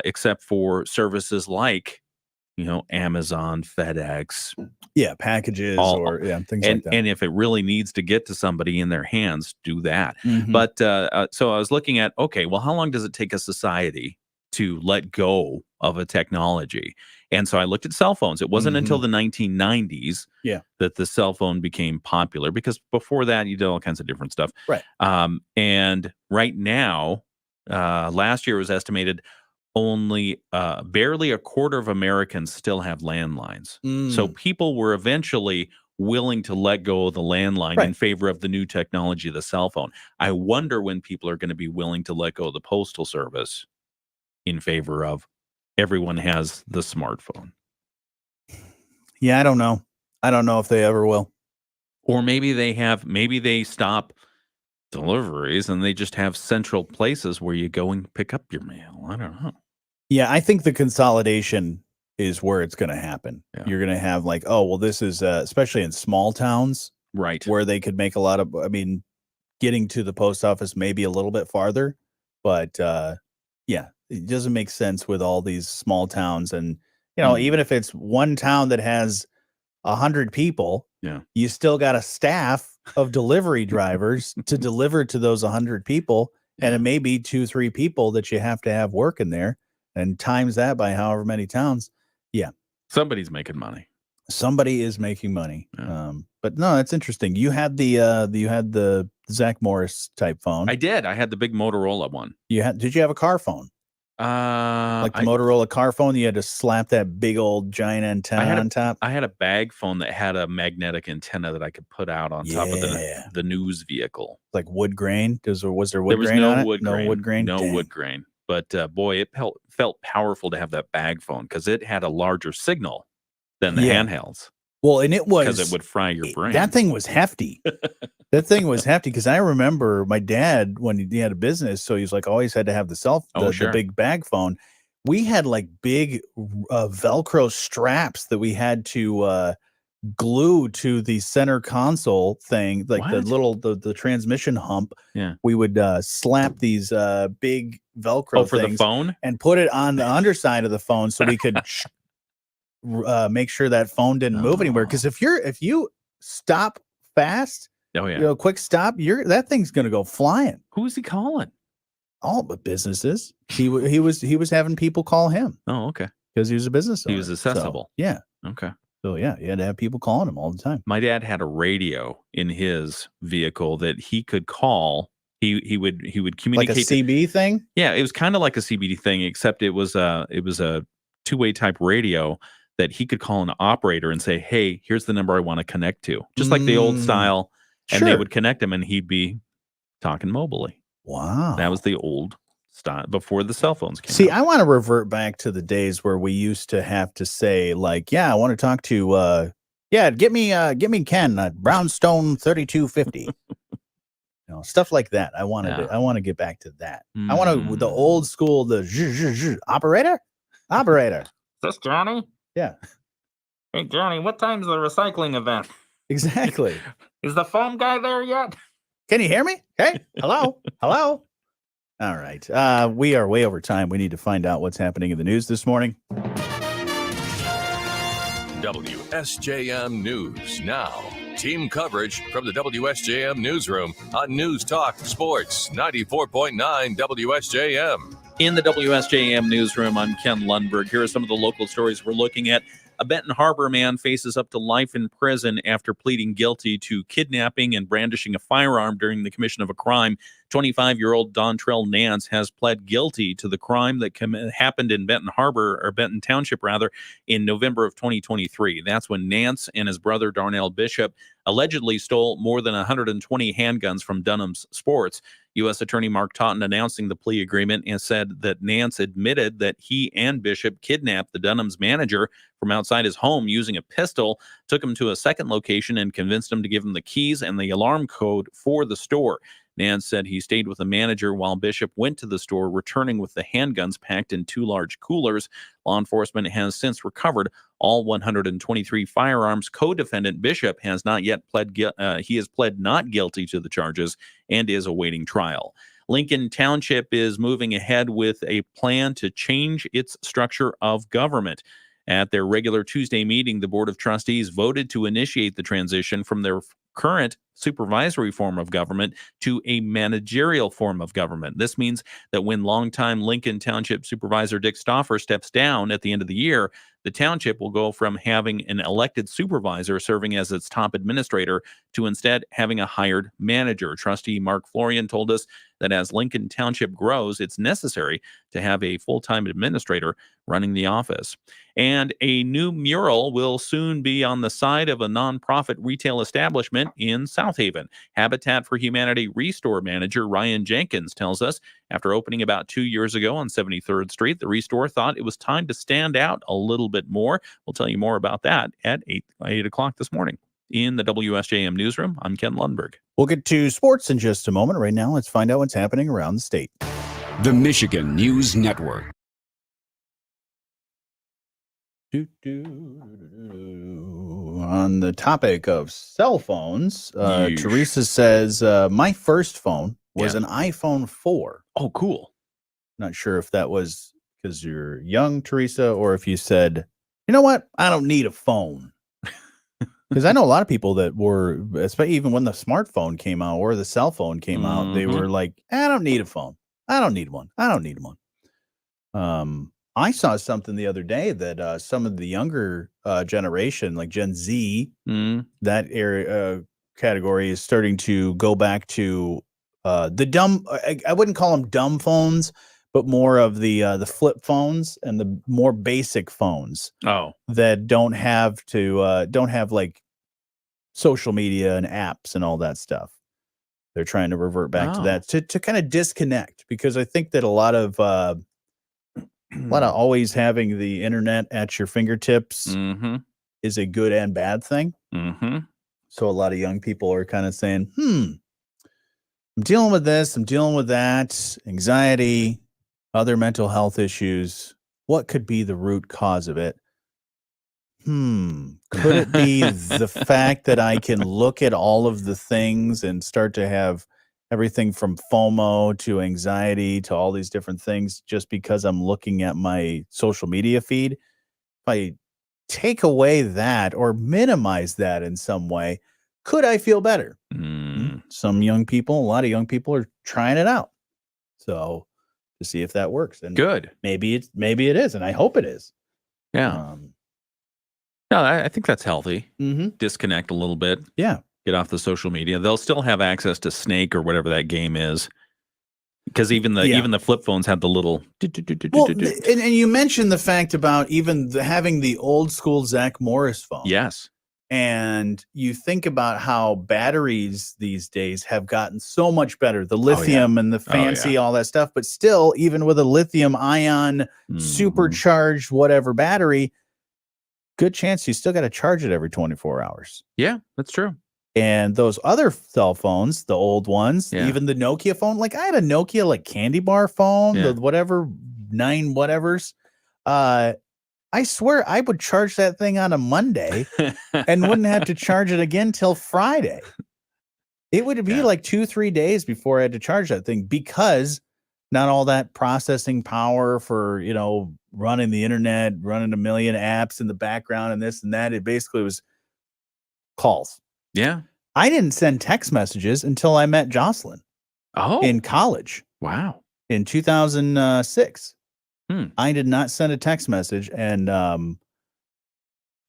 Except for services like, Amazon, FedEx. Yeah, packages things like that. And if it really needs to get to somebody in their hands, do that. Mhm. But so I was looking at, okay, well, how long does it take a society to let go of a technology? And so I looked at cell phones. It wasn't until the 1990s that the cell phone became popular, because before that, you did all kinds of different stuff. Right. And right now, last year was estimated only barely a quarter of Americans still have landlines. So people were eventually willing to let go of the landline in favor of the new technology, the cell phone. I wonder when people are going to be willing to let go of the Postal Service in favor of everyone has the smartphone. Yeah, I don't know. I don't know if they ever will. Or maybe they stop deliveries and they just have central places where you go and pick up your mail. I don't know. Yeah, I think the consolidation is where it's going to happen. Yeah. You're going to have like, this is especially in small towns. Right. where they could make a lot of, I mean, getting to the post office maybe a little bit farther, but yeah, it doesn't make sense with all these small towns. And, you know, even if it's one town that has 100 people, you still got a staff of delivery drivers to deliver to those 100 people. And it may be 2-3 people that you have to have working there, and times that by however many towns. Yeah. Somebody's making money. Somebody is making money. But no, that's interesting. You had the Zach Morris type phone. I did. I had the big Motorola one. Did you have a car phone? Like the Motorola car phone, you had to slap that big old giant antenna on top. I had a bag phone that had a magnetic antenna that I could put out on top of the news vehicle. Like wood grain? Was there wood grain on it? No wood grain? No wood grain. But boy, it felt powerful to have that bag phone because it had a larger signal than the handhelds. Well, and it was, because it would fry your brain. That thing was hefty. That thing was hefty because I remember my dad, when he had a business, so he's like always had to have the big bag phone. We had like big Velcro straps that we had to glue to the center console thing, like the transmission hump. Yeah, we would slap these big Velcro for things the phone and put it on the underside of the phone so we could make sure that phone didn't move anywhere. Because if you stop fast, quick stop, that thing's gonna go flying. Who is he calling? All but businesses. He was having people call him. Oh, okay. Because he was a business owner. He was accessible. So, yeah. Okay. So yeah, you had to have people calling him all the time. My dad had a radio in his vehicle that he could call. He would communicate, like a CB thing. Yeah, it was kind of like a CB thing, except it was a two-way type radio that he could call an operator and say, "Hey, here's the number I want to connect to," just like the old style. And they would connect him, and he'd be talking mobily. Wow, that was the old style before the cell phones came. See, out. I want to revert back to the days where we used to have to say, like, "Yeah, I want to talk to, get me Ken, Brownstone 3250." Stuff like that. I want to get back to that. I want to the old school, the operator. Is this Johnny? Yeah. Hey, Johnny, what time's the recycling event? Exactly. Is the phone guy there yet? Can you hear me? Hey, hello? Hello? All right. We are way over time. We need to find out what's happening in the news this morning. WSJM News now. Team coverage from the WSJM Newsroom on News Talk Sports 94.9 WSJM. In the WSJM Newsroom, I'm Ken Lundberg. Here are some of the local stories we're looking at. A Benton Harbor man faces up to life in prison after pleading guilty to kidnapping and brandishing a firearm during the commission of a crime. 25-year-old Dontrell Nance has pled guilty to the crime that happened in Benton Township, in November of 2023. That's when Nance and his brother Darnell Bishop allegedly stole more than 120 handguns from Dunham's Sports. U.S. Attorney Mark Totten announcing the plea agreement and said that Nance admitted that he and Bishop kidnapped the Dunham's manager from outside his home using a pistol, took him to a second location, and convinced him to give him the keys and the alarm code for the store. Nance said he stayed with the manager while Bishop went to the store, returning with the handguns packed in 2 large coolers. Law enforcement has since recovered all 123 firearms. Co-defendant Bishop has not yet pled not guilty to the charges and is awaiting trial. Lincoln Township is moving ahead with a plan to change its structure of government. At their regular Tuesday meeting, the Board of Trustees voted to initiate the transition from their current supervisory form of government to a managerial form of government. This means that when longtime Lincoln Township Supervisor Dick Stauffer steps down at the end of the year, the township will go from having an elected supervisor serving as its top administrator to instead having a hired manager. Trustee Mark Florian told us that as Lincoln Township grows, it's necessary to have a full-time administrator running the office. And a new mural will soon be on the side of a nonprofit retail establishment in South Haven. Habitat for Humanity Restore manager Ryan Jenkins tells us after opening about 2 years ago on 73rd Street, the Restore thought it was time to stand out a little bit more. We'll tell you more about that at 8 o'clock this morning. In the WSJM Newsroom, I'm Ken Lundberg. We'll get to sports in just a moment. Right now, let's find out what's happening around the state. The Michigan News Network. All On the topic of cell phones, Yeesh. Teresa says, my first phone was Yeah. an iPhone 4. Oh, cool. Not sure if that was because you're young, Teresa, or if you said, you know what? I don't need a phone. Because I know a lot of people that were, especially even when the smartphone came out or the cell phone came out, they were like, I don't need a phone. I don't need one. I don't need one. I saw something the other day that some of the younger generation, like Gen Z, that area category is starting to go back to the dumb. I wouldn't call them dumb phones, but more of the flip phones and the more basic phones. Oh, that don't have like social media and apps and all that stuff. They're trying to revert back to that to kind of disconnect, because I think that a lot of always having the internet at your fingertips is a good and bad thing. So a lot of young people are kind of saying, I'm dealing with this, I'm dealing with that, anxiety, other mental health issues. What could be the root cause of it? Could it be the fact that I can look at all of the things and start to have everything from FOMO to anxiety to all these different things just because I'm looking at my social media feed? If I take away that or minimize that in some way, could I feel better? Some young people, a lot of young people are trying it out. So to see if that works. And good. Maybe it is, and I hope it is. Yeah. No, I think that's healthy. Mm-hmm. Disconnect a little bit. Yeah. Get off the social media. They'll still have access to Snake or whatever that game is. Because even the flip phones had the little. Well, and you mentioned the fact about even having the old school Zach Morris phone. Yes. And you think about how batteries these days have gotten so much better. The lithium and the fancy, all that stuff. But still, even with a lithium ion supercharged whatever battery, good chance you still got to charge it every 24 hours. Yeah, that's true. And those other cell phones, the old ones, even the Nokia phone, like I had a Nokia like candy bar phone, the whatever 9 whatevers. I swear I would charge that thing on a Monday and wouldn't have to charge it again till Friday. It would be like 2-3 days before I had to charge that thing, because not all that processing power for, running the internet, running a million apps in the background and this and that. It basically was calls. Yeah. I didn't send text messages until I met Jocelyn in college. Wow. In 2006. I did not send a text message, and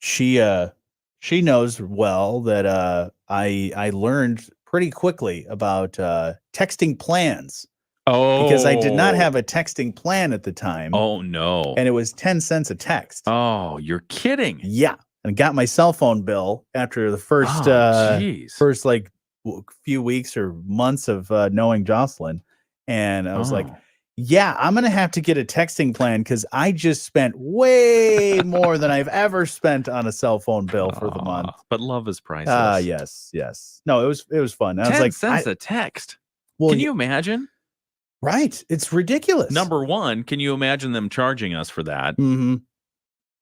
she knows well that I learned pretty quickly about texting plans. Because I did not have a texting plan at the time. Oh no. And it was 10 cents a text. Oh, you're kidding. Yeah. And got my cell phone bill after the first like few weeks or months of knowing Jocelyn. And I was like, yeah, I'm going to have to get a texting plan, because I just spent way more than I've ever spent on a cell phone bill for the month. But love is priceless. Yes. No, it was fun. I was 10 like, cents a text. Well, can you imagine? Right. It's ridiculous. Number one, can you imagine them charging us for that? Mm-hmm.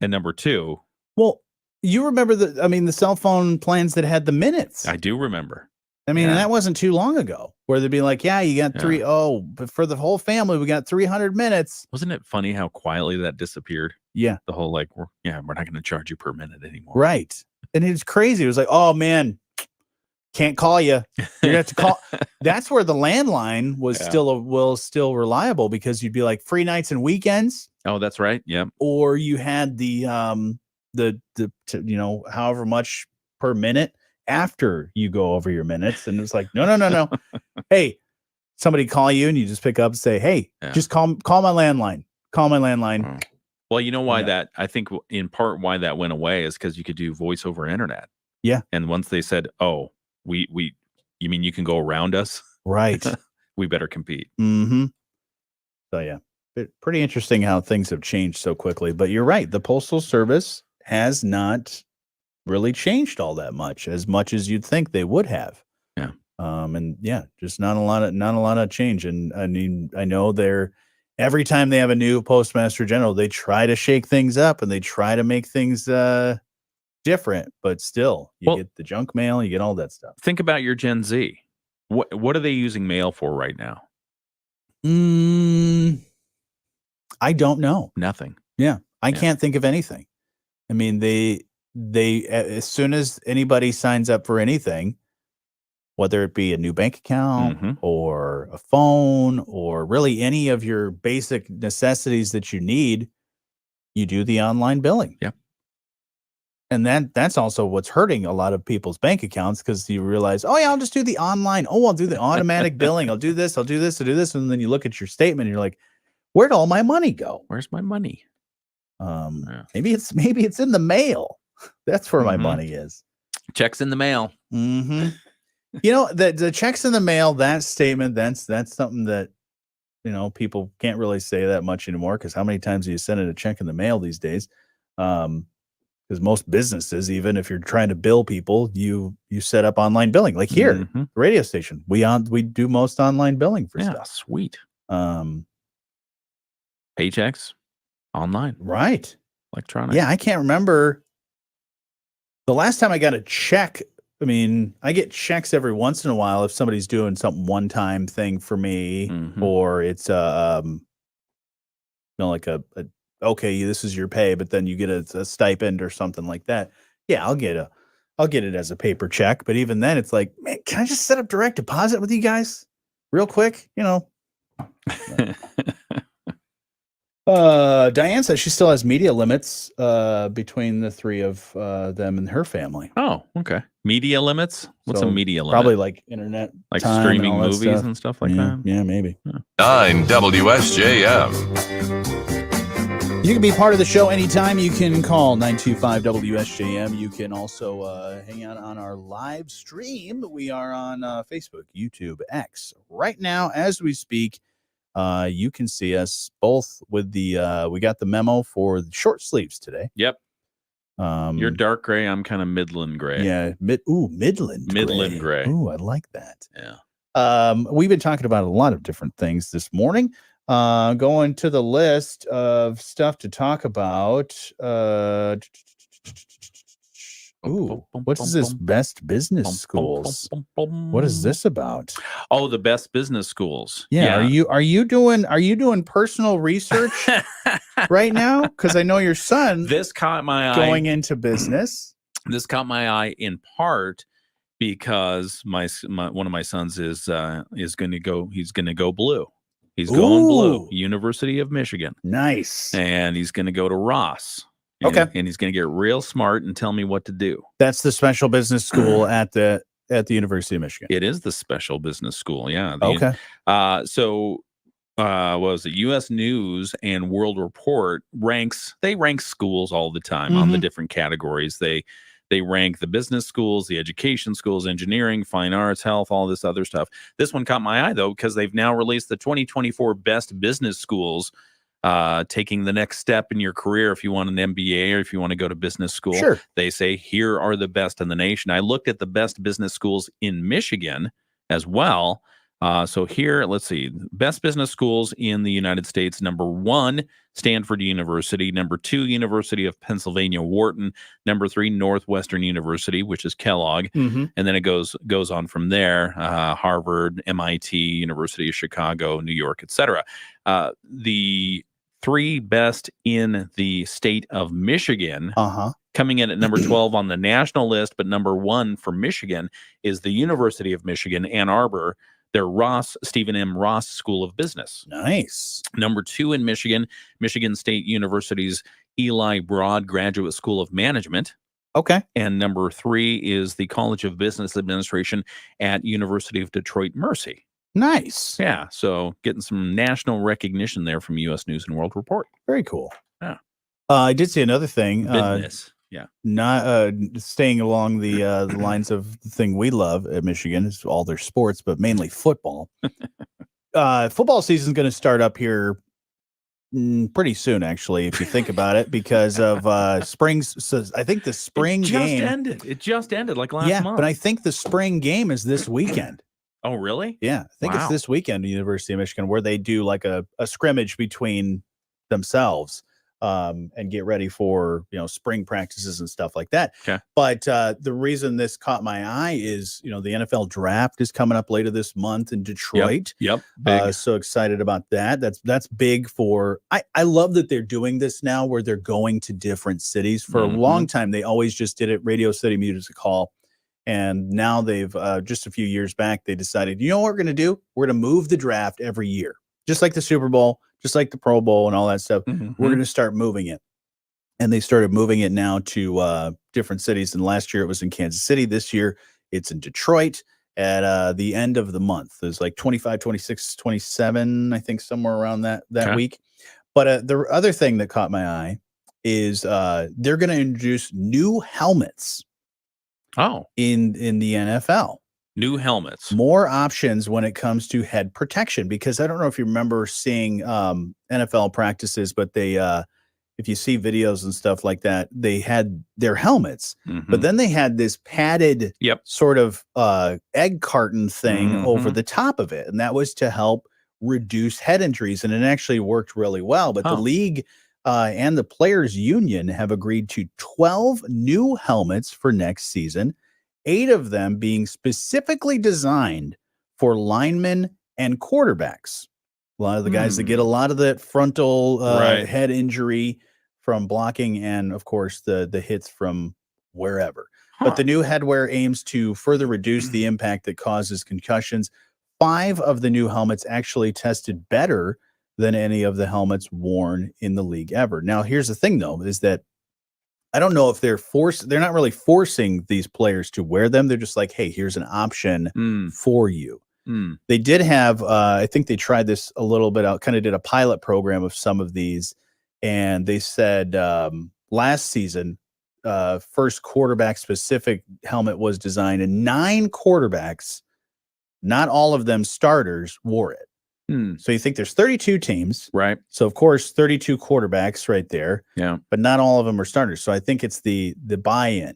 And number two. Well, you remember the cell phone plans that had the minutes. I do remember. And that wasn't too long ago, where they'd be like, you got but for the whole family, we got 300 minutes. Wasn't it funny how quietly that disappeared? Yeah. The whole we're not going to charge you per minute anymore. Right. And it's crazy. It was like, oh man, can't call you. You're gonna have to call. That's where the landline was still reliable, because you'd be like free nights and weekends. Oh, that's right. Yeah. Or you had the however much per minute after you go over your minutes, and it's like no. Hey, somebody call you and you just pick up and say, hey, just call my landline. Call my landline. Well, you know why that, I think in part why that went away is because you could do voice over internet. Yeah. And once they said, oh, you mean you can go around us? Right. We better compete. Mm-hmm. So pretty interesting how things have changed so quickly. But you're right. The Postal Service has not really changed all that much as you'd think they would have. Yeah. Just not a lot of change. And I mean, I know every time they have a new postmaster general, they try to shake things up and they try to make things different, but still, you get the junk mail, you get all that stuff. Think about your Gen Z. What are they using mail for right now? I don't know. Nothing. Yeah, I can't think of anything. I mean, they as soon as anybody signs up for anything, whether it be a new bank account or a phone or really any of your basic necessities that you need, you do the online billing. Yep. And that's also what's hurting a lot of people's bank accounts, because you realize, oh yeah, I'll just do the online. Oh, I'll do the automatic billing. I'll do this. I'll do this. I'll do this. And then you look at your statement and you're like, where'd all my money go? Where's my money? Maybe it's in the mail. That's where my money is. Checks in the mail. You know, the checks in the mail, that statement, that's something that, you know, people can't really say that much anymore, because how many times do you send a check in the mail these days? Because most businesses, even if you're trying to bill people, you set up online billing. Like here, the radio station, we do most online billing for stuff. Sweet. Paychecks online, right? Electronic. Yeah, I can't remember the last time I got a check. I mean, I get checks every once in a while if somebody's doing something one-time thing for me, or it's you know, like a okay, this is your pay, but then you get a stipend or something like that. Yeah, I'll get it as a paper check. But even then, it's like, man, can I just set up direct deposit with you guys real quick? You know. Diane says she still has media limits between the three of them and her family. Oh, okay. Media limits? What's a media limit? Probably like internet, like time streaming and all that movies stuff. and stuff like that. Yeah, maybe. 9 WSJM. You can be part of the show anytime. You can call 925 WSJM. You can also hang out on our live stream. We are on Facebook, YouTube, X. Right now, as we speak, you can see us both with the we got the memo for the short sleeves today. Yep. You're dark gray. I'm kind of midland gray. Yeah. Midland gray. Ooh, I like that. Yeah. We've been talking about a lot of different things this morning. Going to the list of stuff to talk about. What is this? Best business schools. What is this about? Oh, the best business schools. Yeah. Are you doing personal research right now? Because I know your son. This caught my eye going into business. This caught my eye in part because one of my sons is going to go. He's going to go blue. He's going blue. University of Michigan. Nice. And he's going to go to Ross. Okay. And he's going to get real smart and tell me what to do. That's the special business school at the University of Michigan. It is the special business school. Yeah. Okay. So what was it? U.S. News and World Report rank schools all the time on the different categories. They rank the business schools, the education schools, engineering, fine arts, health, all this other stuff. This one caught my eye, though, because they've now released the 2024 best business schools, taking the next step in your career. If you want an MBA or if you want to go to business school, sure. They say here are the best in the nation. I looked at the best business schools in Michigan as well. So here, let's see, best business schools in the United States. Number 1, Stanford University. Number 2, University of Pennsylvania, Wharton. Number 3, Northwestern University, which is Kellogg. And then it goes on from there, Harvard, MIT, University of Chicago, New York, etc. The 3 best in the state of Michigan, coming in at number 12 on the national list, but number 1 for Michigan is the University of Michigan, Ann Arbor. Their Stephen M. Ross School of Business. Nice. Number 2 in Michigan, Michigan State University's Eli Broad Graduate School of Management. Okay. And number 3 is the College of Business Administration at University of Detroit Mercy. Nice. Yeah. So getting some national recognition there from U.S. News and World Report. Very cool. Yeah. I did see another thing. Business. Yeah. Not staying along the lines of the thing we love at Michigan is all their sports, but mainly football. Football season is going to start up here pretty soon, actually, if you think about it, because of springs. So I think the spring game It just ended like last month. But I think the spring game is this weekend. Oh, really? Yeah, I think it's this weekend at University of Michigan, where they do like a scrimmage between themselves. and get ready for spring practices and stuff like that. Okay. But the reason this caught my eye is the NFL draft is coming up later this month in Detroit. Yep. Big. So excited about that. That's big for. I love that they're doing this now, where they're going to different cities. For a long time, they always just did it Radio City Music Hall. And now they've just a few years back, they decided, what we're going to do? We're going to move the draft every year, just like the Super Bowl, just like the Pro Bowl and all that stuff. We're going to start moving it. And they started moving it now to different cities. And last year it was in Kansas City. This year it's in Detroit at the end of the month. There's like 25, 26, 27, I think, somewhere around that week. But the other thing that caught my eye is they're going to introduce new helmets. Oh, in the NFL. New helmets. More options when it comes to head protection, because I don't know if you remember seeing NFL practices, but they if you see videos and stuff like that, they had their helmets, but then they had this padded sort of egg carton thing over the top of it, and that was to help reduce head injuries, and it actually worked really well. But the league and the players union have agreed to 12 new helmets for next season, 8 of them being specifically designed for linemen and quarterbacks. A lot of the guys that get a lot of that frontal head injury from blocking, and of course the hits from wherever. But the new headwear aims to further reduce the impact that causes concussions. 5 of the new helmets actually tested better than any of the helmets worn in the league ever. Now, here's the thing, though, is that I don't know if they're not really forcing these players to wear them. They're just like, hey, here's an option for you. They did have, I think they tried this a little bit out, kind of did a pilot program of some of these. And they said last season, first quarterback specific helmet was designed, and 9 quarterbacks, not all of them starters, wore it. So you think there's 32 teams, right? So of course 32 quarterbacks right there, but not all of them are starters. So I think it's the buy-in.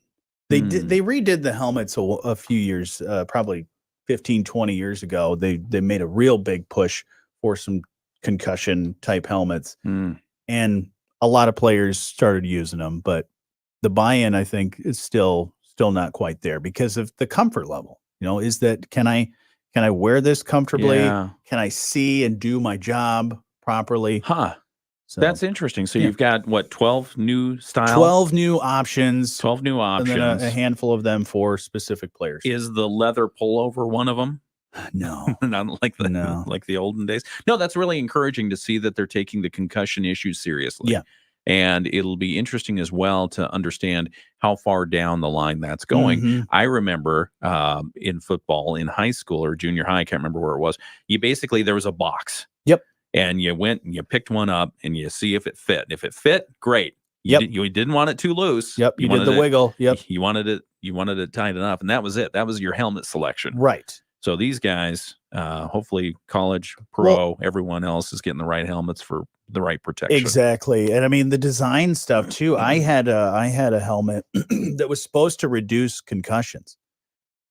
They redid the helmets a few years, probably 15, 20 years ago. They made a real big push for some concussion type helmets, and a lot of players started using them. But the buy-in, I think, is still not quite there because of the comfort level. Is that can I wear this comfortably? Yeah. Can I see and do my job properly? So that's interesting. So you've got 12 new styles? 12 new options. 12 new options. And then a handful of them for specific players. Is the leather pullover one of them? No. Not like the olden days. No, that's really encouraging to see that they're taking the concussion issue seriously. Yeah. And it'll be interesting as well to understand how far down the line that's going. I remember in football in high school or junior high, I can't remember where it was. There was a box. Yep. And you went and you picked one up and you see if it fit. If it fit, great. You didn't want it too loose. Yep. You did the wiggle. Yep. You wanted it tight enough, and that was it. That was your helmet selection. Right. So these guys, hopefully college, pro, everyone else is getting the right helmets for the right protection. Exactly. And I mean, the design stuff too. I had a helmet that was supposed to reduce concussions,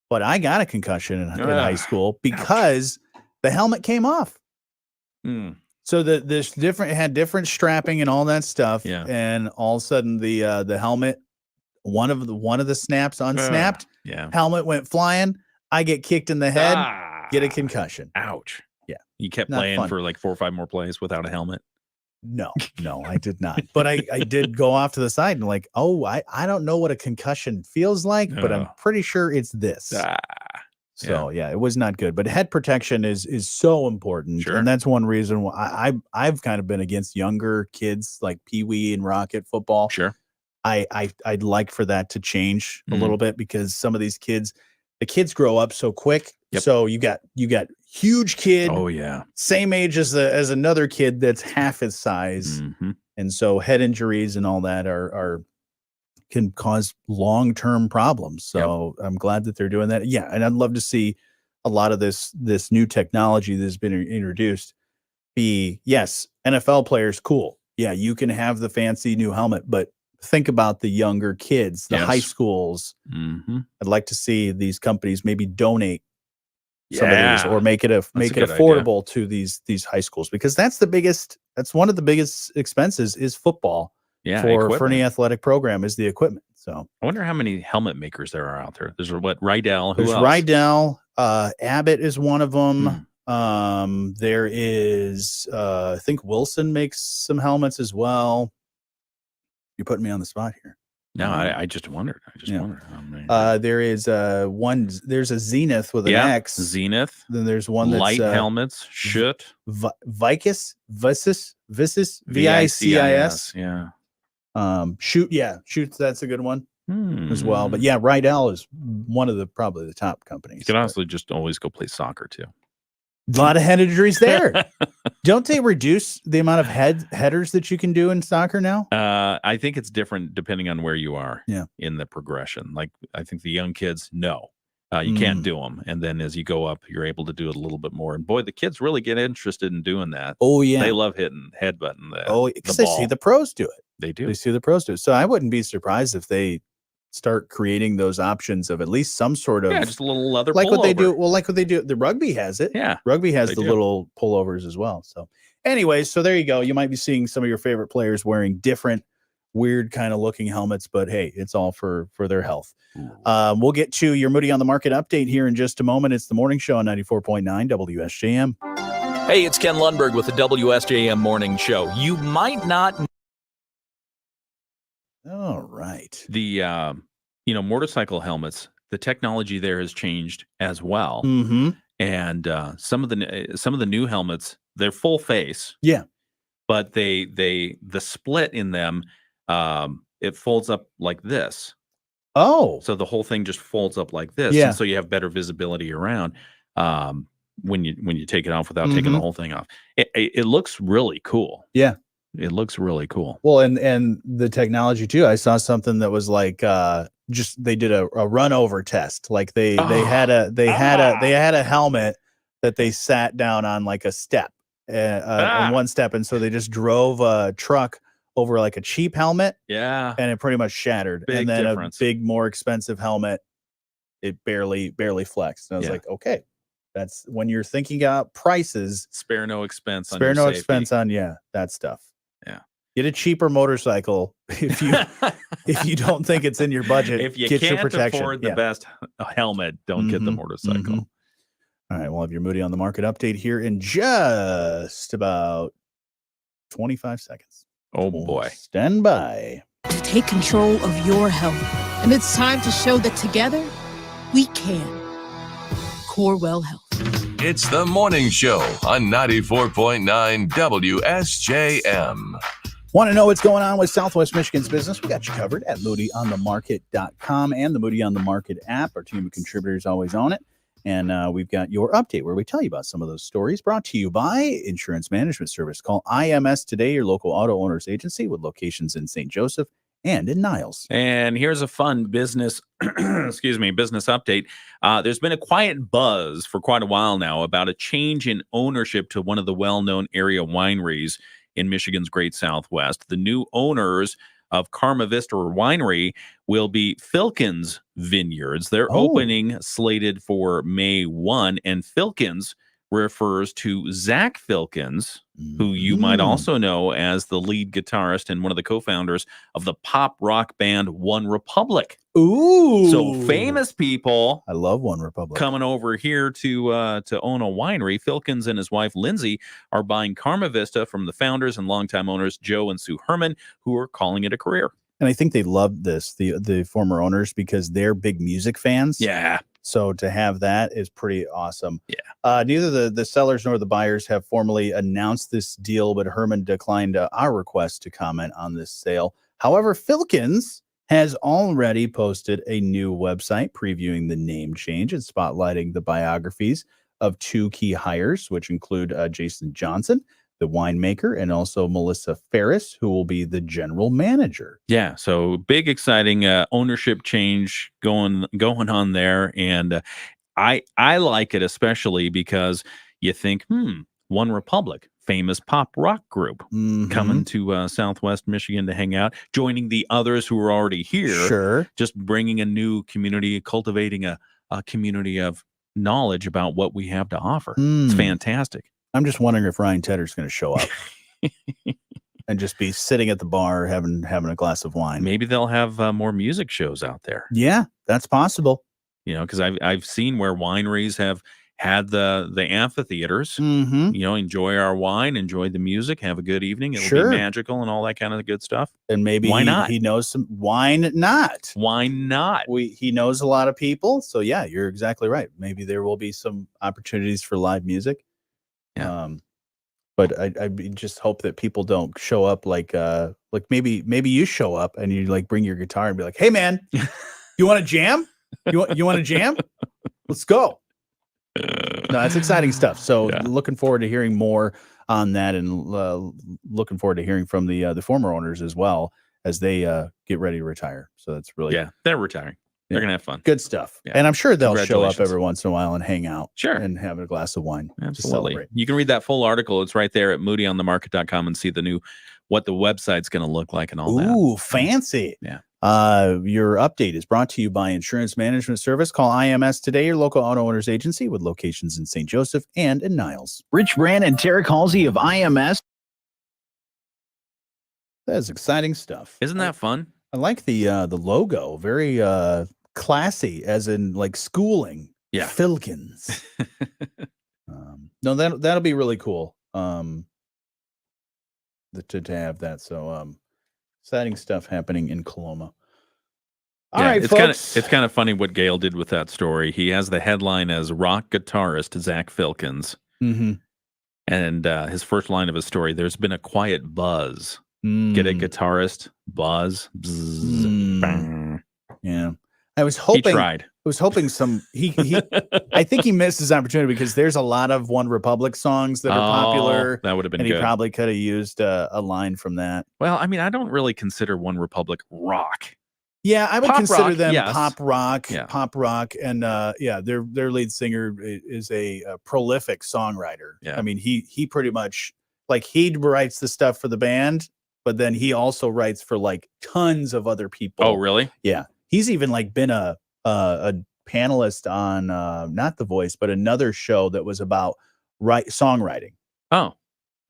but I got a concussion in high school because the helmet came off. So it had different strapping and all that stuff. Yeah. And all of a sudden the helmet, one of the snaps unsnapped. Helmet went flying. I get kicked in the head, get a concussion. Ouch. Yeah. You kept Not playing fun. for like 4 or 5 more plays without a helmet? No, I did not. But I did go off to the side and like, I don't know what a concussion feels like, but I'm pretty sure it's this. So yeah, it was not good. But head protection is so important. Sure. And that's one reason why I've kind of been against younger kids like Pee Wee and Rocket football. Sure. I'd like for that to change a little bit, because some of these kids, the kids grow up so quick. So you got huge kid. Oh yeah. Same age as another kid that's half his size. And so head injuries and all that can cause long-term problems. So I'm glad that they're doing that. Yeah. And I'd love to see a lot of this new technology that's been introduced be, yes, NFL players, cool. Yeah. You can have the fancy new helmet, but think about the younger kids, the high schools. I'd like to see these companies maybe donate some of these, or make it affordable to these high schools, because that's the biggest That's one of the biggest expenses is football. Yeah, for any athletic program is the equipment. So I wonder how many helmet makers there are out there. There's what, Rydell? Who there's else? Rydell. Abbott is one of them. There is I think Wilson makes some helmets as well. You're putting me on the spot here. No, I just wondered. Wondered how many. There is one. There's a Zenith with an X. Zenith. Then there's one that's light helmets. Vicis. VICIS. Yeah. Shoot. That's a good one as well. But yeah, Rydell is one of probably the top companies. You can also just always go play soccer too. A lot of head injuries there. Don't they reduce the amount of headers that you can do in soccer now? I think it's different depending on where you are in the progression. Like, I think the young kids, you can't do them. And then as you go up, you're able to do it a little bit more. And boy, the kids really get interested in doing that. Oh, yeah. They love headbutting the because they see the pros do it. They do. They see the pros do it. So I wouldn't be surprised if they start creating those options of at least some sort of just a little leather like pullover. what they do. Well, like what they do. The rugby has it. Yeah. Rugby has the little pullovers as well. So anyway, so there you go. You might be seeing some of your favorite players wearing different weird kind of looking helmets, but hey, it's all for their health. We'll get to your Moody on the Market update here in just a moment. It's the morning show on 94.9 WSJM. Hey, it's Ken Lundberg with the WSJM Morning Show. You might not. All right. The motorcycle helmets, the technology there has changed as well. And some of the new helmets, they're full face. Yeah. But the split in them, it folds up like this. Oh. So the whole thing just folds up like this. Yeah. And so you have better visibility around when you take it off without taking the whole thing off. It looks really cool. Yeah. It looks really cool. Well, and the technology too. I saw something that was like they did a run over test. Like they had a helmet that they sat down on like a step, on one step, and so they just drove a truck over like a cheap helmet. Yeah, and it pretty much shattered. Big and then difference. A big, more expensive helmet, it barely flexed. And I was like, okay, that's when you're thinking about prices. Spare no expense. Spare no expense on that stuff. Yeah. Get a cheaper motorcycle if you don't think it's in your budget. If you get can't your protection. afford the best helmet, don't get the motorcycle. All right, we'll have your Moody on the Market update here in just about 25 seconds. Oh boy. Stand by. To take control of your health. And it's time to show that together we can. Corewell Health. It's the morning show on 94.9 WSJM. Want to know what's going on with Southwest Michigan's business? We got you covered at moodyonthemarket.com and the Moody on the Market app. Our team of contributors always own it. And we've got your update where we tell you about some of those stories, brought to you by Insurance Management Service. Call IMS today, your local auto owners agency with locations in St. Joseph and in Niles. And here's a fun business, business update. There's been a quiet buzz for quite a while now about a change in ownership to one of the well-known area wineries in Michigan's Great Southwest. The new owners of Karma Vista Winery will be Filkins Vineyards. They're opening slated for May 1, and Filkins refers to Zach Filkins, who you might also know as the lead guitarist and one of the co-founders of the pop rock band One Republic. Ooh. So famous people. I love One Republic. Coming over here to own a winery. Filkins and his wife, Lindsay, are buying Karma Vista from the founders and longtime owners, Joe and Sue Herman, who are calling it a career. And I think they love this, the former owners, because they're big music fans. Yeah. So to have that is pretty awesome. Yeah. Neither the sellers nor the buyers have formally announced this deal, but Herman declined our request to comment on this sale. However, Filkins has already posted a new website previewing the name change and spotlighting the biographies of two key hires, which include Jason Johnson, the winemaker, and also Melissa Ferris, who will be the general manager. Yeah, so big, exciting ownership change going on there, and I like it especially because you think, One Republic, famous pop rock group, coming to Southwest Michigan to hang out, joining the others who are already here. Sure, just bringing a new community, cultivating a community of knowledge about what we have to offer. It's fantastic. I'm just wondering if Ryan Tedder's going to show up. and just be sitting at the bar having a glass of wine. Maybe they'll have more music shows out there. Yeah, that's possible. Because I've seen where wineries have had the amphitheaters. Enjoy our wine, enjoy the music, have a good evening. It'll be magical and all that kind of good stuff. And maybe why not? He knows some. Why not? Why not? He knows a lot of people. So yeah, you're exactly right. Maybe there will be some opportunities for live music. Yeah. But I just hope that people don't show up like maybe you show up and you like bring your guitar and be like, hey man, you want to jam? You want to jam? Let's go. No, that's exciting stuff. So looking forward to hearing more on that, and looking forward to hearing from the former owners as well as they get ready to retire. So that's really they're retiring. They're gonna have fun. Good stuff. Yeah. And I'm sure they'll show up every once in a while and hang out. Sure. And have a glass of wine. Absolutely. You can read that full article. It's right there at moodyonthemarket.com and see what the website's going to look like and all that. Ooh, fancy. Yeah. Your update is brought to you by Insurance Management Service. Call IMS today, your local auto owners agency with locations in St. Joseph and in Niles. Rich Brand and Tarek Halsey of IMS. That is exciting stuff. Isn't that fun? I like the logo. Very classy, as in like schooling. Yeah. Filkins. No, that'll be really cool. To have that. So exciting stuff happening in Coloma. All right, folks. It's kind of funny what Gail did with that story. He has the headline as rock guitarist Zach Filkins. Mm-hmm. And his first line of his story, there's been a quiet buzz. Get it, guitarist? Buzz. Bzzz, yeah. I was hoping he tried. I was hoping he I think he missed his opportunity because there's a lot of One Republic songs that are popular. That would have been and good. He probably could have used a line from that. Well, I mean, I don't really consider One Republic rock. Yeah, I would consider rock, them yes. pop rock, and their lead singer is a prolific songwriter. Yeah. I mean, he pretty much he writes the stuff for the band, but then he also writes for like tons of other people. Oh, really? Yeah, he's even been a panelist on not The Voice, but another show that was about songwriting. Oh,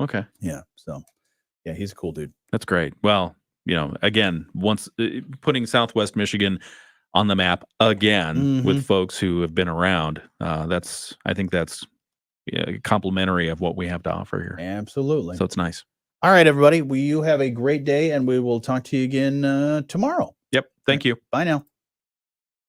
okay. Yeah, so yeah, he's a cool dude. That's great. Well, again, once putting Southwest Michigan on the map again with folks who have been around, I think that's complimentary of what we have to offer here. Absolutely. So it's nice. All right, everybody. You have a great day, and we will talk to you again tomorrow. Yep. Thank you. Bye now.